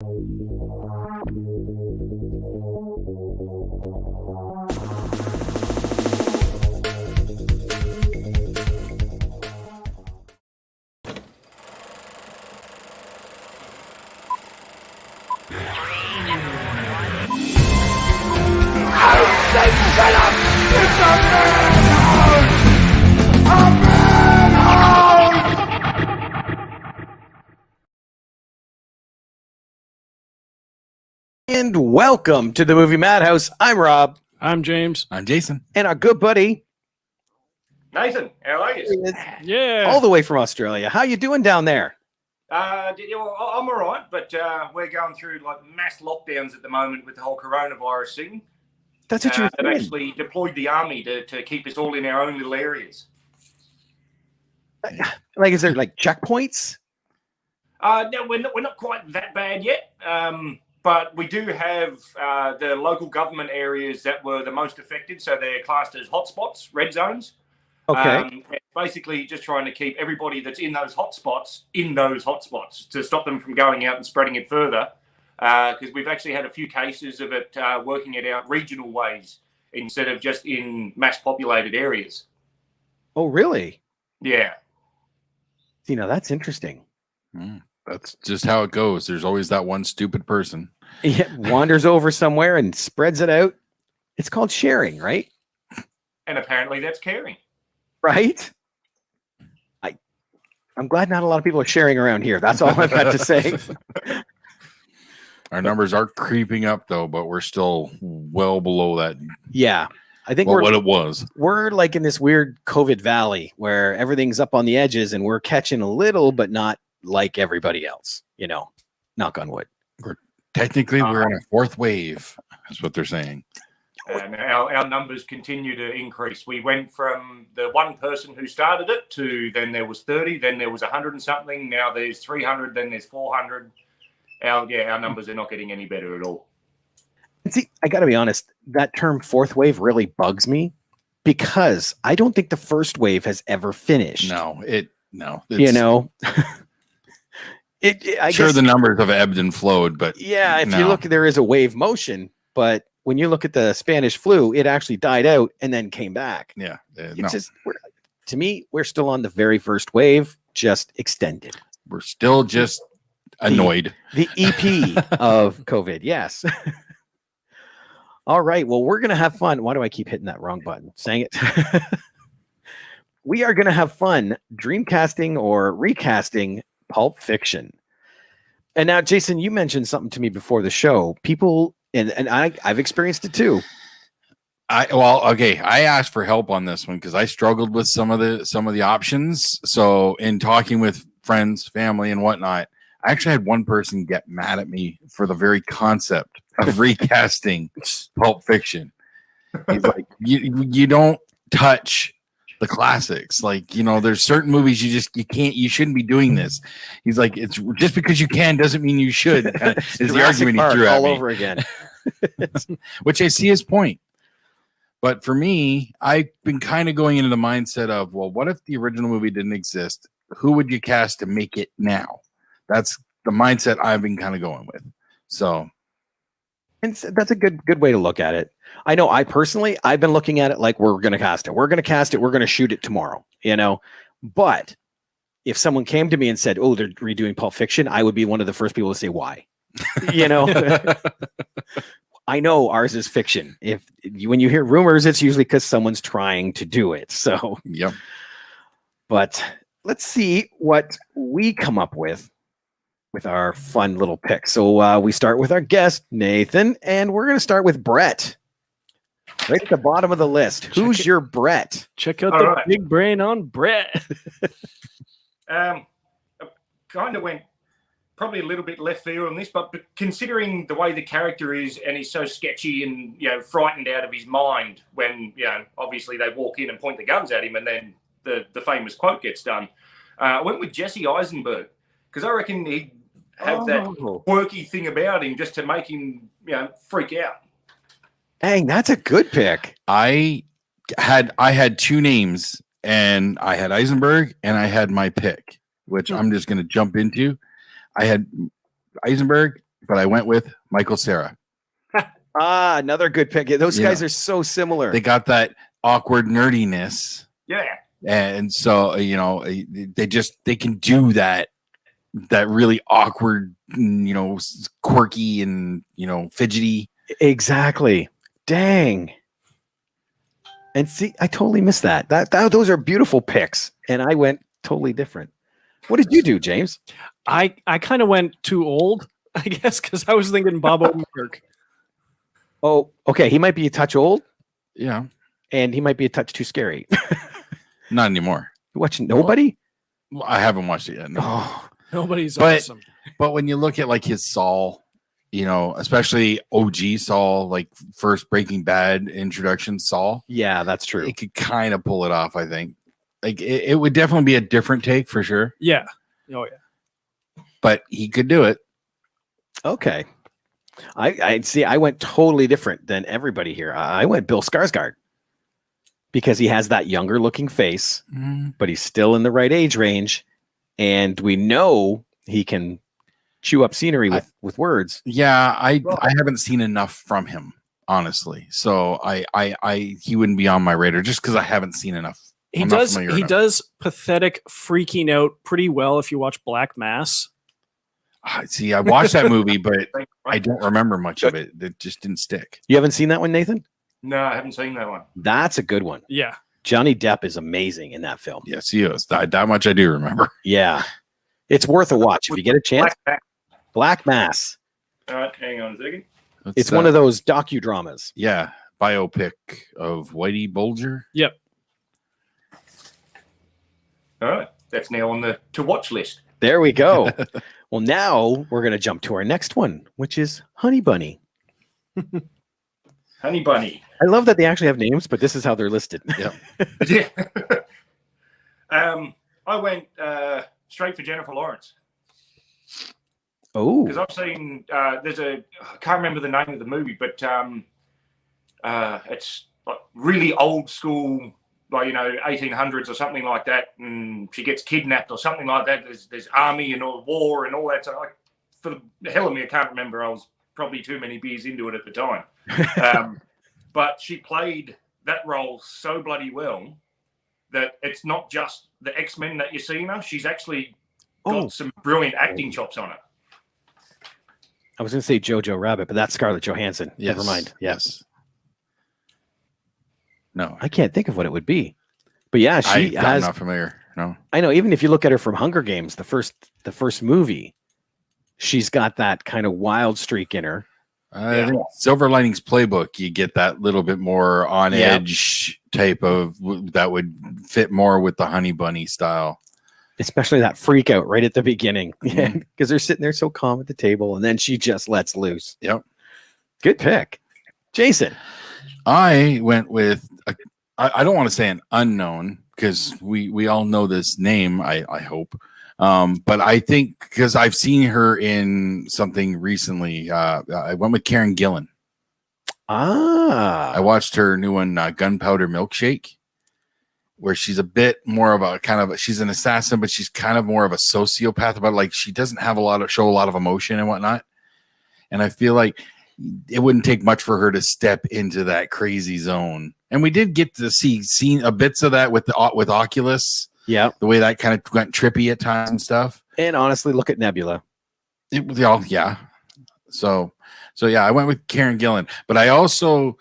And welcome to the movie Madhouse. I'm Rob. I'm James. I'm Jason. And our good buddy Nathan, how are you? Yeah. all the way from Australia. How you doing down there? I'm all right, but we're going through like mass lockdowns at the moment with the whole coronavirus thing. That's what you're They've doing. actually deployed the army to keep us all in our own little areas. Like, is there like checkpoints? No, we're not quite that bad yet, but we do have the local government areas that were the most affected, so they're classed as hotspots, red zones. Okay. Basically, just trying to keep everybody that's in those hotspots to stop them from going out and spreading it further. Because we've actually had a few cases of it working it out regional ways instead of just in mass populated areas. Oh, really? Yeah. You know, that's interesting. That's just how it goes. There's always that one stupid person. Yeah, wanders over somewhere and spreads it out. It's called sharing, right? And apparently that's caring. Right? I'm glad not a lot of people are sharing around here. That's all I've got to say. Our numbers are creeping up, though, but we're still well below that. Yeah. I think what it was. We're like in this weird COVID valley where everything's up on the edges and we're catching a little, but not like everybody else, you know, knock on wood. Technically, we're on a fourth wave. That's what they're saying. And our numbers continue to increase. We went from the one person who started it to then there was 30, then there was 100 and something. Now there's 300, then there's 400. Our numbers are not getting any better at all. See, I got to be honest, that term fourth wave really bugs me because I don't think the first wave has ever finished. No. You know, I sure, guess, the numbers have ebbed and flowed, but yeah, if you look, there is a wave motion, but when you look at the Spanish flu, it actually died out and then came back. Yeah. It's just, to me, we're still on the very first wave, just extended. We're still just annoyed. The EP of COVID. Yes. All right. Well, we're going to have fun. Why do I keep hitting that wrong button? Saying it. We are going to have fun dreamcasting or recasting Pulp Fiction. And now, Jason, you mentioned something to me before the show. People, and I've experienced it too. I asked for help on this one because I struggled with some of the options. So in talking with friends, family, and whatnot, I actually had one person get mad at me for the very concept of recasting Pulp Fiction. He's like, you don't touch the classics. Like, you know, there's certain movies you shouldn't be doing this. He's like, it's just because you can doesn't mean you should. Is the argument he threw at all me. over again. Which I see his point. But for me, I've been kind of going into the mindset of, well, what if the original movie didn't exist? Who would you cast to make it now? That's the mindset I've been kind of going with. So, and that's a good way to look at it. I know I've been looking at it like we're going to cast it. We're going to cast it. We're going to shoot it tomorrow, you know, but if someone came to me and said, oh, they're redoing Pulp Fiction, I would be one of the first people to say, why? You know, I know ours is fiction. When you hear rumors, it's usually because someone's trying to do it. So, yep. But let's see what we come up with our fun little pick. So we start with our guest, Nathan, and we're going to start with Brett. Right at the bottom of the list. Who's your Brett? Check out the big brain on Brett. I kind of went probably a little bit left field on this, but considering the way the character is and he's so sketchy and, you know, frightened out of his mind when, you know, obviously they walk in and point the guns at him and then the famous quote gets done. I went with Jesse Eisenberg because I reckon he'd have that quirky thing about him just to make him, you know, freak out. Dang, that's a good pick. I had two names, and I had Eisenberg and I had my pick, which I'm just going to jump into. I had Eisenberg but I went with Michael Cera. Another good pick. Those Yeah. guys are so similar. They got that awkward nerdiness, Yeah. and so they can do that really awkward, quirky and fidgety. Exactly. Dang. And see, I totally missed that. Those are beautiful picks, and I went totally different. What did you do, James? I kind of went too old, I guess, because I was thinking Bob Odenkirk. Oh, okay. He might be a touch old, Yeah, and he might be a touch too scary. not anymore. You watching Nobody? Well, I haven't watched it yet. No. Oh, Nobody's But- awesome. But when you look at like his Saul, especially OG Saul, like first Breaking Bad introduction Saul, yeah, that's true. it could kind of pull it off. I think like it would definitely be a different take for sure, Yeah. Oh yeah. but he could do it. Okay. I see. I went totally different than everybody here. I went Bill Skarsgård because he has that younger looking face, but he's still in the right age range, and we know he can chew up scenery with words. Yeah, I haven't seen enough from him, honestly. So he wouldn't be on my radar just because I haven't seen enough. He I'm not does. familiar He enough. does pathetic freaking out pretty well if you watch Black Mass. See, I watched that movie, but I don't remember much of it. It just didn't stick. You haven't seen that one, Nathan? No, I haven't seen that one. That's a good one. Yeah. Johnny Depp is amazing in that film. Yes, he is. That much I do remember. Yeah. It's worth a watch if you get a chance. Black Mass. All right, hang on a second. It's one of those docudramas. Yeah, biopic of Whitey Bulger. Yep. All right, that's now on the to watch list. There we go. Well, now we're going to jump to our next one, which is Honey Bunny. Honey Bunny. I love that they actually have names, but this is how they're listed. Yeah. Yeah. I went straight for Jennifer Lawrence Oh, because I've seen I can't remember the name of the movie, but it's like really old school, like 1800s or something like that, and she gets kidnapped or something like that. There's army and all war and all that. So for the hell of me, I can't remember. I was probably too many beers into it at the time. But she played that role so bloody well that it's not just the X-Men that you see now. She's actually got some brilliant acting chops on it. I was going to say Jojo Rabbit, but that's Scarlett Johansson. Yes. Never mind. Yes. No, I can't think of what it would be. But yeah, she I'm has. not familiar. No. I know. Even if you look at her from Hunger Games, the first movie, she's got that kind of wild streak in her. I think Silver Linings Playbook, you get that little bit more on edge type of that would fit more with the Honey Bunny style. Especially that freak out right at the beginning, because Mhm. they're sitting there so calm at the table, and then she just lets loose. Yep. Good pick, Jason. I went with I don't want to say an unknown because we all know this name. I hope, but I think because I've seen her in something recently. I went with Karen Gillan. I watched her new one, Gunpowder Milkshake, where she's a bit more of a she's an assassin, but she's kind of more of a sociopath. But like she doesn't have show a lot of emotion and whatnot. And I feel like it wouldn't take much for her to step into that crazy zone. And we did get to see bits of that with Oculus. Yeah. The way that kind of went trippy at times and stuff. And honestly, look at Nebula. Yeah. So yeah, I went with Karen Gillan, but I also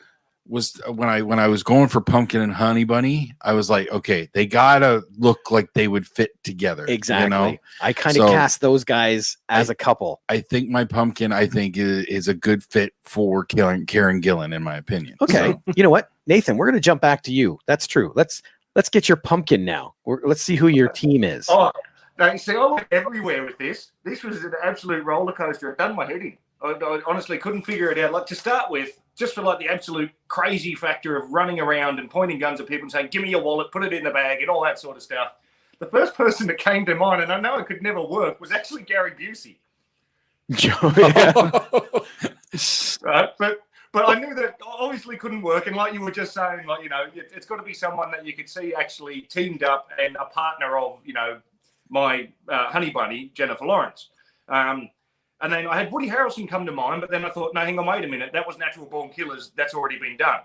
was when I was going for Pumpkin and Honey Bunny, I was like, okay, they gotta look like they would fit together. Exactly. I kind of cast those guys as a couple. I think my Pumpkin, is a good fit for Karen Gillan, in my opinion. Okay. So, You know what, Nathan? We're going to jump back to you. That's true. Let's get your Pumpkin now. Let's see who your team is. Oh, now you see, I went everywhere with this. This was an absolute roller coaster. It done my head in. I honestly couldn't figure it out. Like to start with, just for like the absolute crazy factor of running around and pointing guns at people and saying, "Give me your wallet, put it in the bag," and all that sort of stuff. The first person that came to mind, and I know it could never work, was actually Gary Busey. Right? But I knew that obviously couldn't work, and like you were just saying, like it's got to be someone that you could see actually teamed up and a partner of my Honey Bunny, Jennifer Lawrence. And then I had Woody Harrelson come to mind, but then I thought, no, hang on, wait a minute. That was Natural Born Killers. That's already been done.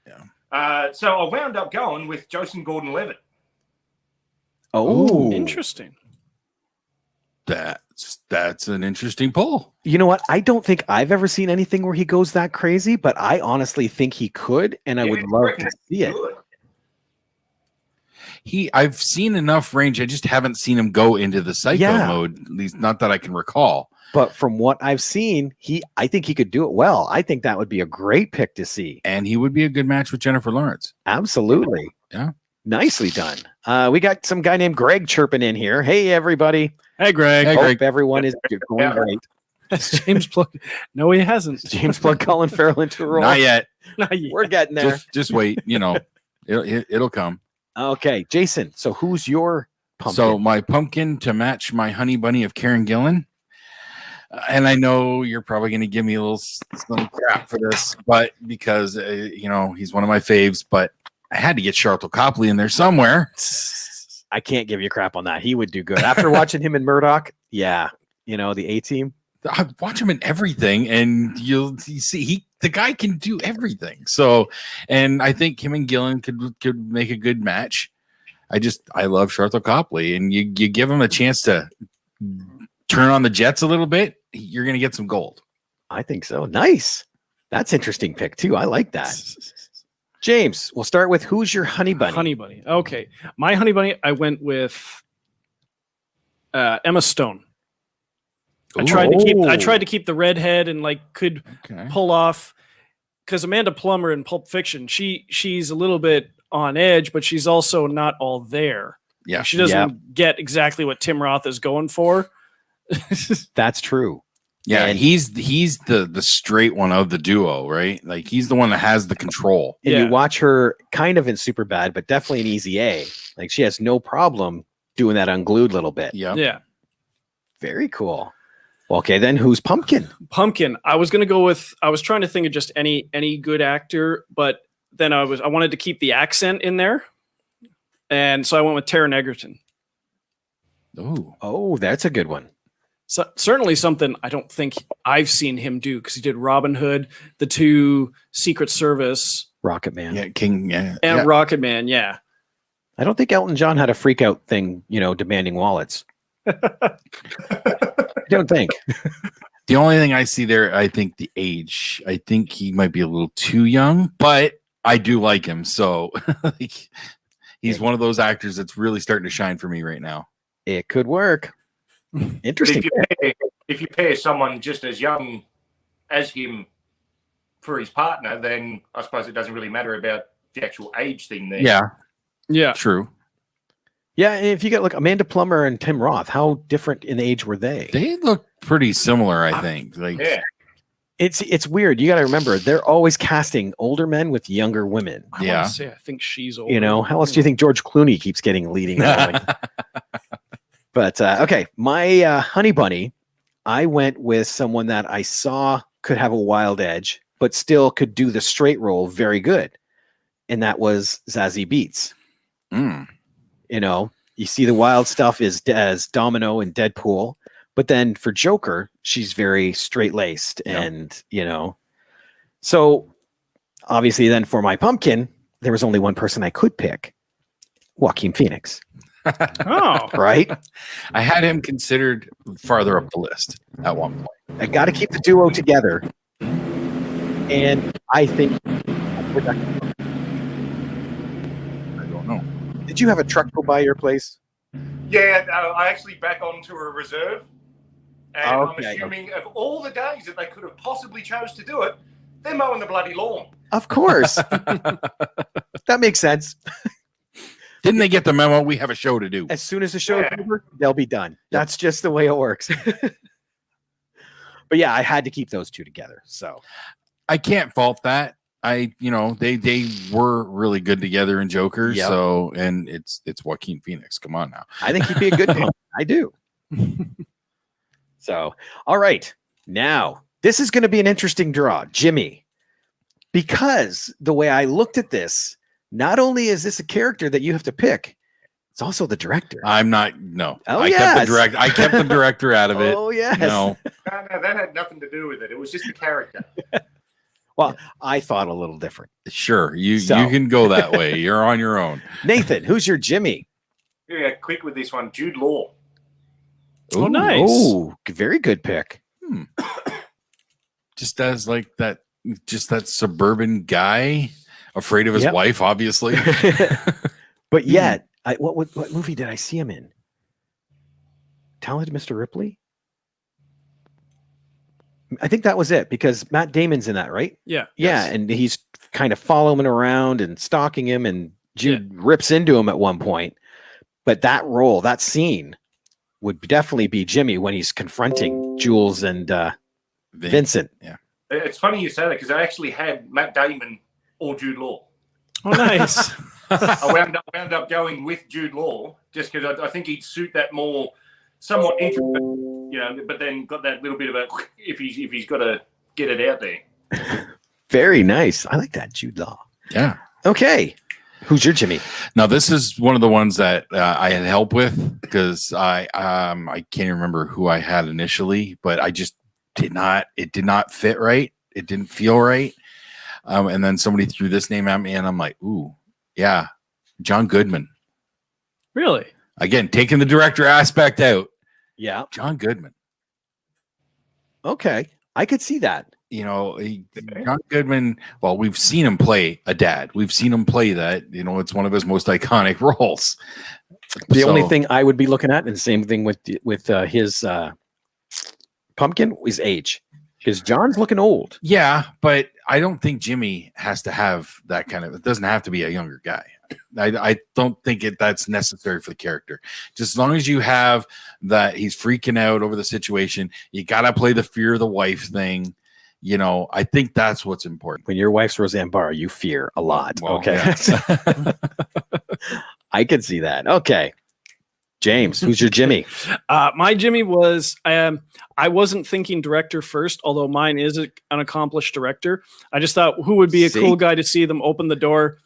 Yeah. So I wound up going with Joseph Gordon-Levitt. Oh, Interesting. That's an interesting pull. You know what? I don't think I've ever seen anything where he goes that crazy, but I honestly think he could, and I would love to see it. Good. I've seen enough range. I just haven't seen him go into the psycho mode, at least not that I can recall. But from what I've seen, I think he could do it well. I think that would be a great pick to see. And he would be a good match with Jennifer Lawrence. Absolutely. Yeah. Nicely done. We got some guy named Greg chirping in here. Hey, everybody. Hey, Greg. Hey, Hope Greg. everyone is going great. That's James Plug. No, he hasn't. James Plug Colin Farrell into a role. Not yet. Not yet. We're getting there. Just wait. It'll come. Okay, Jason. So who's your pumpkin? So my pumpkin to match my honey bunny of Karen Gillan. And I know you're probably going to give me some crap for this, but because he's one of my faves. But I had to get Sharlto Copley in there somewhere. I can't give you crap on that. He would do good after watching him in Murdoch. Yeah, the A-Team. I watch him in everything, and you see the guy can do everything. So, and I think him and Gillan could make a good match. I love Sharlto Copley, and you give him a chance to turn on the Jets a little bit, you're going to get some gold. I think so. Nice. That's interesting pick too. I like that. James, we'll start with who's your honey bunny? Honey bunny. Okay. My honey bunny, I went with Emma Stone. I tried to keep the redhead and could pull off, because Amanda Plummer in Pulp Fiction, she's a little bit on edge, but she's also not all there. Yeah. She doesn't get exactly what Tim Roth is going for. That's true. Yeah, And he's the straight one of the duo, right? Like he's the one that has the control. And you watch her kind of in Superbad, but definitely in Easy A. Like she has no problem doing that unglued little bit. Yeah. Yeah. Very cool. Well, okay, then who's Pumpkin? Pumpkin. I was trying to think of just any good actor, but then I wanted to keep the accent in there. And so I went with Taron Egerton. Oh, that's a good one. So, certainly something I don't think I've seen him do, because he did Robin Hood, the two Secret Service, Rocket Man. Yeah, King, yeah. and Rocket Man. Yeah. I don't think Elton John had a freak out thing, demanding wallets. I don't think. The only thing I see there, I think the age. I think he might be a little too young, but I do like him. So he's one of those actors that's really starting to shine for me right now. It could work. Interesting. If you pair someone just as young as him for his partner, then I suppose it doesn't really matter about the actual age thing there. Yeah. Yeah. True. Yeah, and if you get Amanda Plummer and Tim Roth, how different in age were they? They look pretty similar, I think. It's weird. You got to remember, they're always casting older men with younger women. I want to say I think she's old. How else do you think George Clooney keeps getting leading? But okay, my honey bunny, I went with someone that I saw could have a wild edge, but still could do the straight role very good, and that was Zazie Beetz. You see the wild stuff as Domino in Deadpool, but then for Joker, she's very straight-laced, and so obviously then for my pumpkin, there was only one person I could pick, Joaquin Phoenix. Oh, right. I had him considered farther up the list at one point. I got to keep the duo together, and I think we're not. I don't know. Did you have a truck go by your place? Yeah, I actually back onto a reserve, and Okay. I'm assuming of all the days that they could have possibly chose to do it, they're mowing the bloody lawn. Of course. That makes sense. Didn't they get the memo? We have a show to do. As soon as the show's over, they'll be done. That's just the way it works. But yeah, I had to keep those two together. So I can't fault that. They were really good together in Joker. Yep. So, and it's Joaquin Phoenix. Come on now. I think he'd be a good one. I do. So, all right. Now, this is going to be an interesting draw, Jimmy, because the way I looked at this, not only is this a character that you have to pick, It's also the director. I'm not. No. Oh, I kept the director out of it. Oh, yes. No. No, that had nothing to do with it. It was just the character. Well, I thought a little different. Sure. You So- can go that way. You're on your own. Nathan, who's your Jimmy? Yeah, quick with this one. Jude Law. Oh, nice. Oh, very good pick. Just as like that suburban guy, afraid of his Yep. wife, obviously. But yet, what movie did I see him in? Talented Mr. Ripley? I think that was it because Matt Damon's in that, right? Yeah. Yeah, and he's kind of following him around and stalking him, and Jude rips into him at one point. But that role, that scene, would definitely be Jimmy when he's confronting Jules and Vincent. Yeah. It's funny you say that because I actually had Matt Damon or Jude Law. Oh, nice. I wound up going with Jude Law just because I think he'd suit that more, somewhat intricate, but then got that little bit of a if he's got to get it out there. Very nice. I like that, Jude Law. Yeah. Okay. Who's your Jimmy? Now this is one of the ones that I had help with because I can't remember who I had initially, but I just did not fit right. It didn't feel right. And then somebody threw this name at me and I'm like, ooh, yeah, John Goodman. Really? Again, taking the director aspect out. Yeah. John Goodman. Okay. I could see that. John Goodman, well, we've seen him play a dad. We've seen him play that. It's one of his most iconic roles. The only thing I would be looking at, and the same thing with his pumpkin, is age. Because John's looking old. Yeah, but I don't think Jimmy has to have that kind of. It doesn't have to be a younger guy. I don't think that's necessary for the character. Just as long as you have that he's freaking out over the situation, you got to play the fear of the wife thing. I think that's what's important. When your wife's Roseanne Barr, you fear a lot. Well, okay. yeah. I could see that. Okay. James, who's your Jimmy? My Jimmy was, I wasn't thinking director first, although mine is an accomplished director. I just thought who would be a cool guy to see them open the door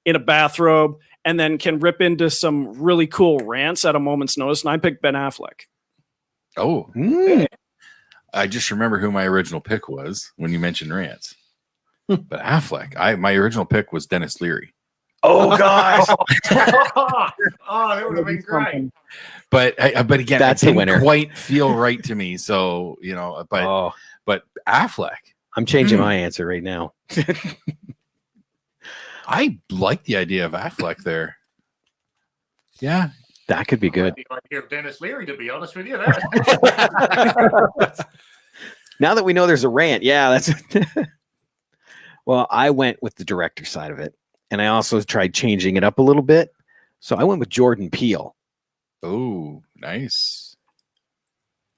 in a bathrobe and then can rip into some really cool rants at a moment's notice. And I picked Ben Affleck. Oh, I just remember who my original pick was when you mentioned rants. But Affleck, my original pick was Dennis Leary. Oh, gosh. That would have been great. But again, That's it the didn't winner. quite feel right to me. So, but Affleck, I'm changing my answer right now. I like the idea of Affleck there. Yeah. That could be good. The idea of Dennis Leary, to be honest with you. Now that we know there's a rant, yeah, that's. Well, I went with the director side of it, and I also tried changing it up a little bit. So I went with Jordan Peele. Oh, nice.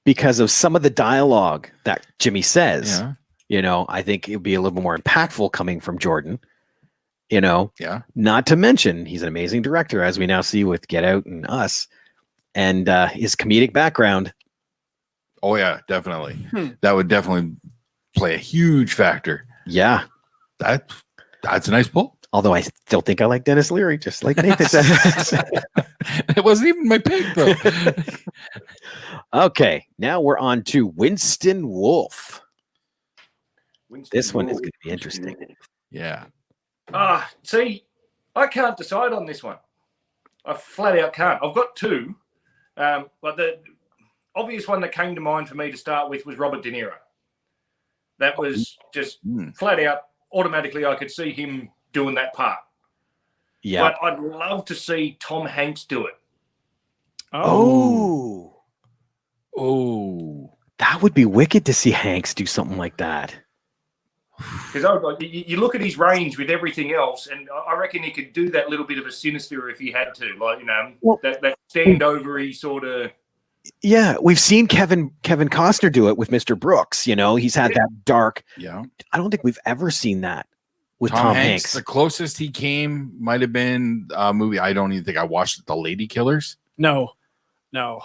Because of some of the dialogue that Jimmy says. Yeah. I think it would be a little more impactful coming from Jordan. Yeah. Not to mention he's an amazing director, as we now see with Get Out and Us, and his comedic background. Oh yeah, definitely. That would definitely play a huge factor. Yeah. That's a nice pull. Although I still think I like Dennis Leary, just like Nathan said. It wasn't even my pick, though. Okay, now we're on to Winston Wolfe. This one is going to be interesting. Yeah. See, I can't decide on this one. I flat out can't. I've got two. But the obvious one that came to mind for me to start with was Robert De Niro. That was just flat out, automatically, I could see him doing that part. Yeah. But I'd love to see Tom Hanks do it. Oh. That would be wicked to see Hanks do something like that. Because you look at his range with everything else, and I reckon he could do that little bit of a Sinister if he had to, that standovery sort of. Yeah, we've seen Kevin Costner do it with Mr. Brooks. He's had that dark. Yeah, I don't think we've ever seen that with Tom Hanks. Hanks. The closest he came might have been a movie. I don't even think I watched it, The Lady Killers. No. No.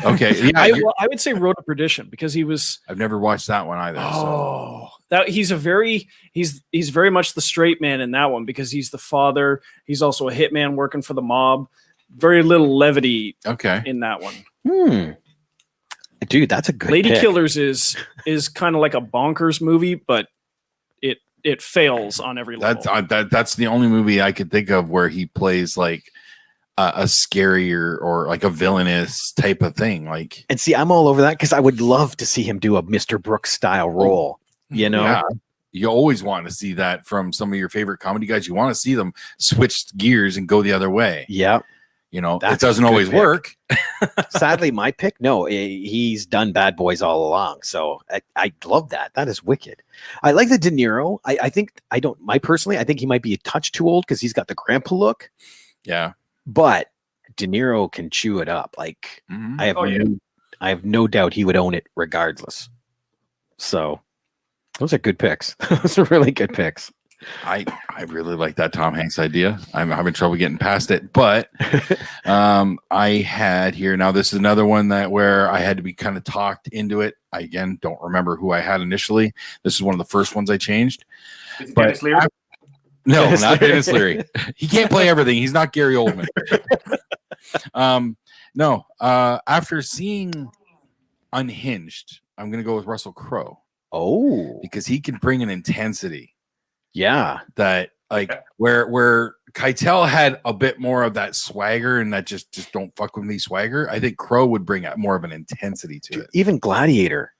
Okay. Yeah, I would say Road to Perdition because he was. I've never watched that one either. Oh, That he's very much the straight man in that one because he's the father. He's also a hitman working for the mob. Very little levity in that one. Dude, that's a good Lady pick. Killers is kind of like a bonkers movie, but it fails on every level. That's the only movie I could think of where he plays like a scarier or like a villainous type of thing. Like, and see, I'm all over that because I would love to see him do a Mr. Brooks style role. You know, yeah, you always want to see that from some of your favorite comedy guys. You want to see them switch gears and go the other way. Yeah. You know, That's it doesn't always work. Sadly, my pick, no, he's done Bad Boys all along. So I love that. That is wicked. I like the De Niro. I think I think he might be a touch too old because he's got the grandpa look. Yeah. But De Niro can chew it up. Like I have no doubt he would own it regardless. So those are good picks. Those are really good picks. I really like that Tom Hanks idea. I'm having trouble getting past it, but I had here now. This is another one where I had to be kind of talked into it. I again don't remember who I had initially. This is one of the first ones I changed. Is it Dennis Leary? No, not Dennis Leary. He can't play everything. He's not Gary Oldman. No. After seeing Unhinged, I'm gonna go with Russell Crowe. Oh, because he can bring an intensity. Yeah, that like where Keitel had a bit more of that swagger and that just don't fuck with me swagger. I think Crow would bring out more of an intensity to it. Even Gladiator,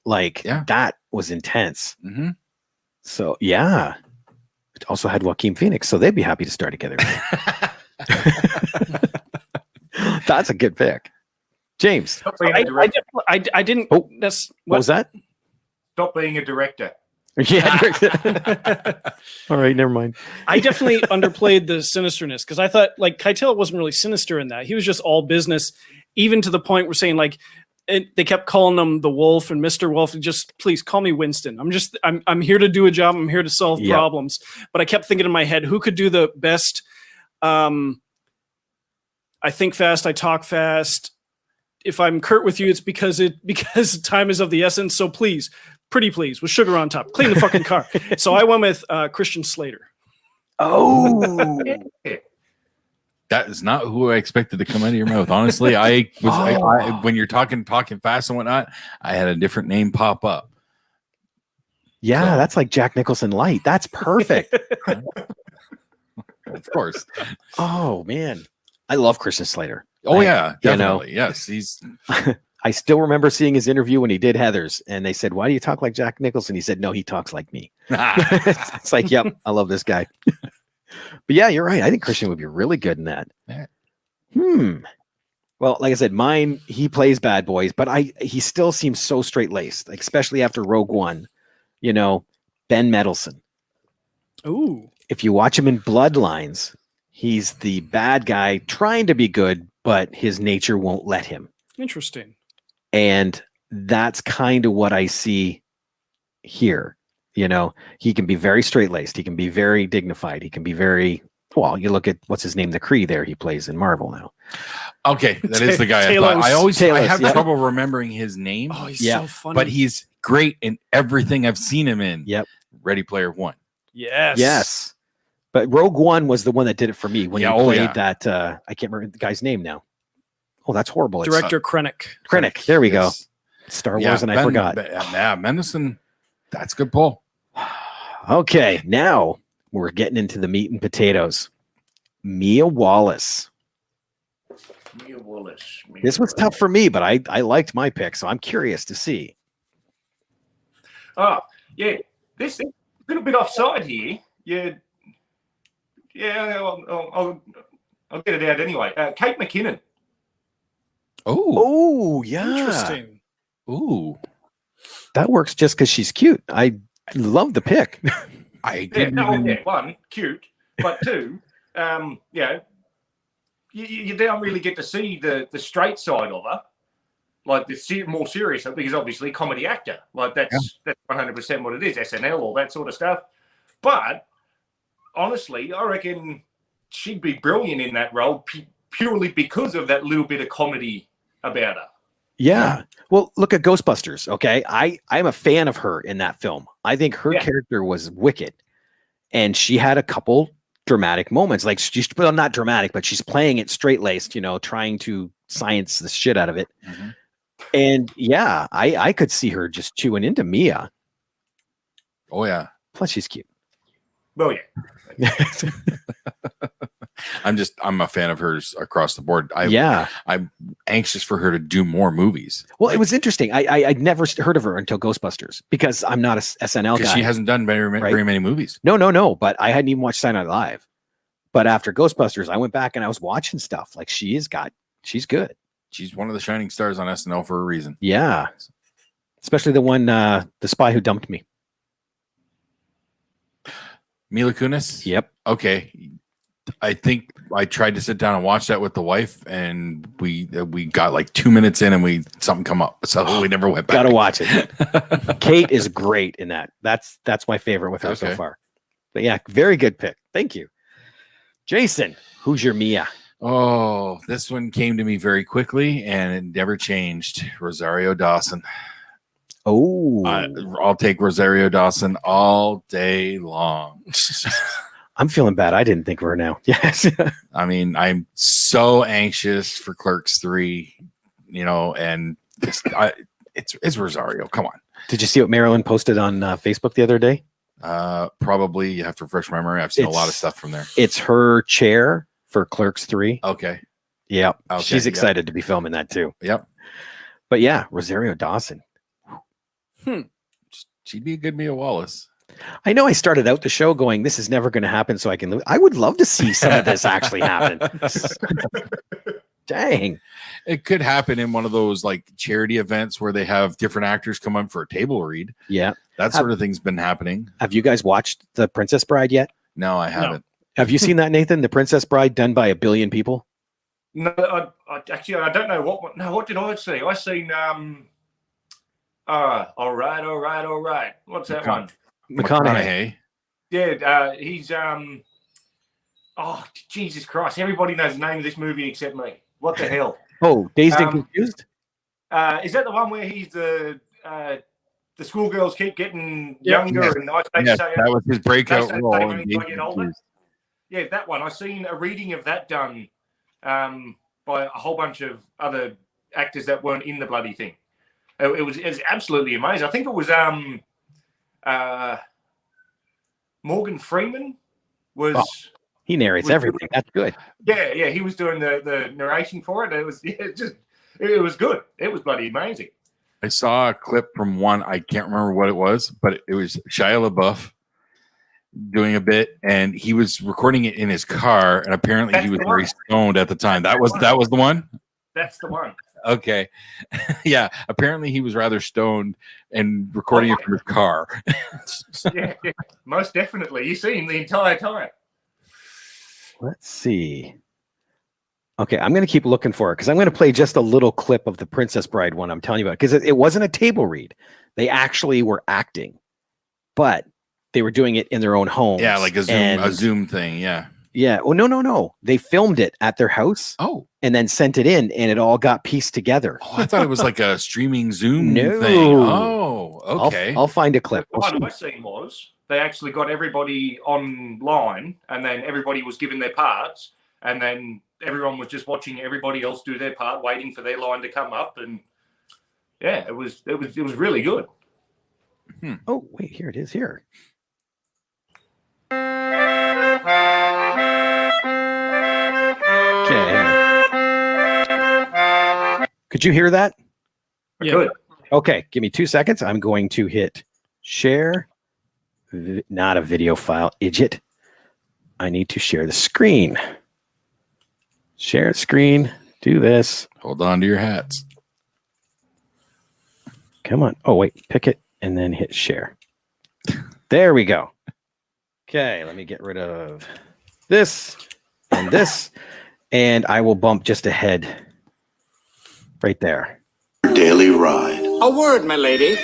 like that was intense. Mm-hmm. So yeah, it also had Joaquin Phoenix, so they'd be happy to start together. That's a good pick, James. I didn't. Oh, that's what was that? Stop being a director. Yeah. All right, never mind. I definitely underplayed the sinisterness because I thought like Keitel wasn't really sinister in that. He was just all business, even to the point we're saying like they kept calling him the Wolf and Mr. Wolf. And just please call me Winston. I'm here to do a job. I'm here to solve problems. But I kept thinking in my head, who could do the best? I think fast. I talk fast. If I'm curt with you, it's because time is of the essence. So please. Pretty please, with sugar on top. Clean the fucking car. So I went with Christian Slater. Oh. That is not who I expected to come out of your mouth. Honestly, when you're talking fast and whatnot, I had a different name pop up. Yeah, that's like Jack Nicholson light. That's perfect. Of course. Oh, man. I love Christian Slater. Oh, yeah. Definitely. Yes. He's... I still remember seeing his interview when he did Heathers, and they said, "Why do you talk like Jack Nicholson?" He said, "No, he talks like me." It's like, yep, I love this guy. But yeah, you're right. I think Christian would be really good in that. Yeah. Well, like I said, mine, he plays bad boys, but he still seems so straight laced, like, especially after Rogue One. You know, Ben Mendelsohn. Ooh. If you watch him in Bloodlines, he's the bad guy trying to be good, but his nature won't let him. Interesting. And that's kind of what I see here. You know, he can be very straight-laced. He can be very dignified. He can be very, well, you look at, what's his name? The Kree there he plays in Marvel now. Okay, that is the guy. I have trouble remembering his name. Oh, he's so funny. But he's great in everything I've seen him in. Yep. Ready Player One. Yes. But Rogue One was the one that did it for me when he played that, I can't remember the guy's name now. Oh, that's horrible. Director Krennic. Krennic. There we go. Star Wars, and I forgot. Yeah, Mendelsohn. That's a good pull. Okay, now we're getting into the meat and potatoes. Mia Wallace. This was tough for me, but I liked my pick, so I'm curious to see. Oh, yeah. This is a little bit offside here. I'll get it out anyway. Kate McKinnon. Oh, yeah. Interesting. Ooh. That works just because she's cute. I love the pick. One, cute, but two, you don't really get to see the straight side of her, like the more serious, because obviously comedy actor, like that's 100% what it is, SNL, all that sort of stuff. But honestly, I reckon she'd be brilliant in that role purely because of that little bit of comedy about her. Yeah. Well, look at Ghostbusters. Okay, I'm a fan of her in that film. I think her character was wicked, and she had a couple dramatic moments. Like she's well, not dramatic, but she's playing it straight laced. Trying to science the shit out of it. Mm-hmm. And yeah, I could see her just chewing into Mia. Oh yeah. Plus, she's cute. Well, yeah. I'm a fan of hers across the board. I'm anxious for her to do more movies. Well, it was interesting. I'd never heard of her until Ghostbusters because I'm not a SNL guy. She hasn't done very many movies. No. But I hadn't even watched Saturday Night Live. But after Ghostbusters, I went back and I was watching stuff. Like she's good. She's one of the shining stars on SNL for a reason. Yeah. Especially the one, The Spy Who Dumped Me. Mila Kunis? Yep. Okay. I think I tried to sit down and watch that with the wife, and we got like 2 minutes in, and something come up, so we never went back. Gotta watch it. Kate is great in that. That's my favorite with her so far. But yeah, very good pick. Thank you, Jason. Who's your Mia? Oh, this one came to me very quickly, and it never changed. Rosario Dawson. Oh, I'll take Rosario Dawson all day long. I'm feeling bad. I didn't think of her now. Yes. I mean, I'm so anxious for Clerks 3, and it's Rosario. Come on. Did you see what Marilyn posted on Facebook the other day? Probably. You have to refresh my memory. I've seen a lot of stuff from there. It's her chair for Clerks 3. Okay. Yep. Okay, she's excited to be filming that too. Yep. But yeah, Rosario Dawson. She'd be a good Mia Wallace. I know I started out the show going, this is never going to happen, so I can. I would love to see some of this actually happen. Dang. It could happen in one of those like charity events where they have different actors come on for a table read. Yeah. That sort of thing's been happening. Have you guys watched The Princess Bride yet? No, I haven't. No. Have you seen that, Nathan? The Princess Bride done by 1 billion people? No, I don't know what did I see? I seen all right. What's that one? McConaughey. Yeah, he's oh Jesus Christ! Everybody knows the name of this movie except me. What the hell? Oh, Dazed and Confused. Is that the one where he's the schoolgirls keep getting younger and that was his breakout role. Yeah, that one. I've seen a reading of that done by a whole bunch of other actors that weren't in the bloody thing. It was absolutely amazing. I think it was Morgan Freeman was. Oh, he narrates everything. That's good. Yeah. He was doing the narration for it. It was it was good. It was bloody amazing. I saw a clip from one. I can't remember what it was, but it was Shia LaBeouf doing a bit, and he was recording it in his car, and apparently he was very stoned at the time. That was the one. That's the one. Okay. Yeah. Apparently he was rather stoned and recording it from his car. yeah, most definitely. You see him the entire time. Let's see. Okay, I'm going to keep looking for it because I'm going to play just a little clip of the Princess Bride one I'm telling you about because it wasn't a table read. They actually were acting, but they were doing it in their own homes. Yeah, like a Zoom thing. Yeah. Yeah. Oh, no. They filmed it at their house. Oh. And then sent it in, and it all got pieced together. Oh, I thought it was like a streaming Zoom thing. Oh, okay. I'll find a clip. The one I seen was they actually got everybody online, and then everybody was given their parts, and then everyone was just watching everybody else do their part, waiting for their line to come up, and yeah, it was really good. Oh, wait, here it is. Here. Okay. Could you hear that? Yeah. Good. Okay, give me 2 seconds. I'm going to hit share. Not a video file, idiot. I need to share the screen. Share screen. Do this. Hold on to your hats. Come on. Oh, wait. Pick it and then hit share. There we go. Okay, let me get rid of this and this. And I will bump just ahead. Right there. Daily ride. A word, my lady.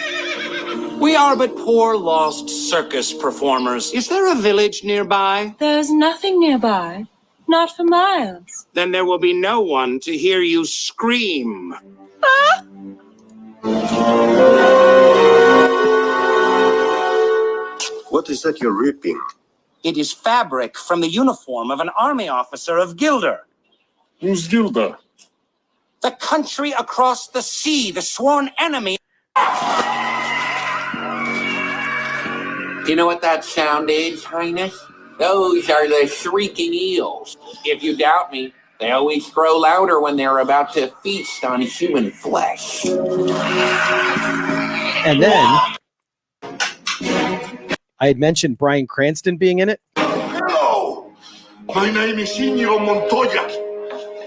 We are but poor lost circus performers. Is there a village nearby? There's nothing nearby. Not for miles. Then there will be no one to hear you scream. What is that you're ripping? It is fabric from the uniform of an army officer of Gilder. Who's Gilda? The country across the sea, the sworn enemy. Do you know what that sound is, Highness? Those are the shrieking eels. If you doubt me, they always grow louder when they're about to feast on human flesh. And then I had mentioned Bryan Cranston being in it. Hello! My name is Inigo Montoya.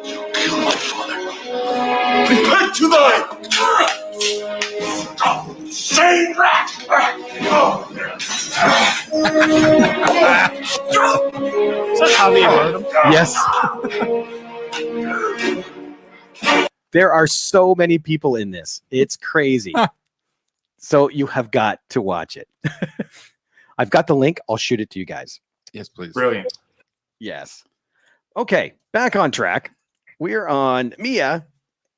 You killed my father. Prepare to die! Say that! Is that Javier Bardem? Yes. There are so many people in this. It's crazy. So you have got to watch it. I've got the link. I'll shoot it to you guys. Yes, please. Brilliant. Yes. Okay, back on track. We're on Mia,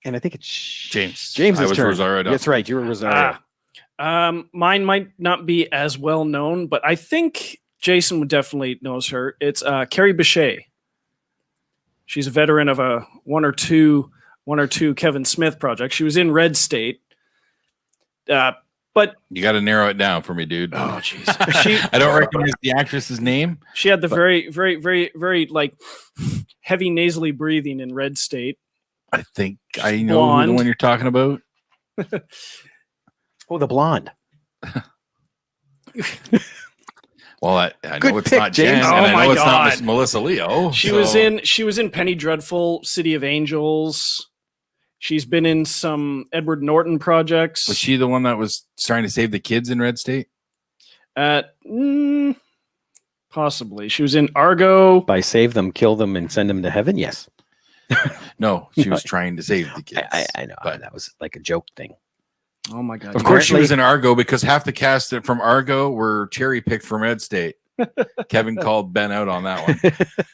and I think it's James. James's I was turn. Rosario. That's right. You were Rosario. Mine might not be as well known, but I think Jason would definitely knows her. It's Carrie Bechet. She's a veteran of a one or two Kevin Smith projects. She was in Red State. But You got to narrow it down for me, dude. oh jeez, I don't recognize the actress's name. she had the very like heavy nasally breathing in Red State. I think I know Blonde. the one you're talking about. Oh, the blonde. Well, I Good know it's pick, not Jen, James. and Oh I know my it's not God. Miss Melissa Leo. She so- was in Penny Dreadful, City of Angels. She's been in some Edward Norton projects. Was she the one that was trying to save the kids in Red State? Possibly. She was in Argo. By save them, kill them, and send them to heaven. Yes, No, she was trying to save the kids. I know. But That was like a joke thing. Oh my god! of course, she Apparently- was in Argo because half the cast from Argo were cherry picked from Red State. Kevin called Ben out on that one.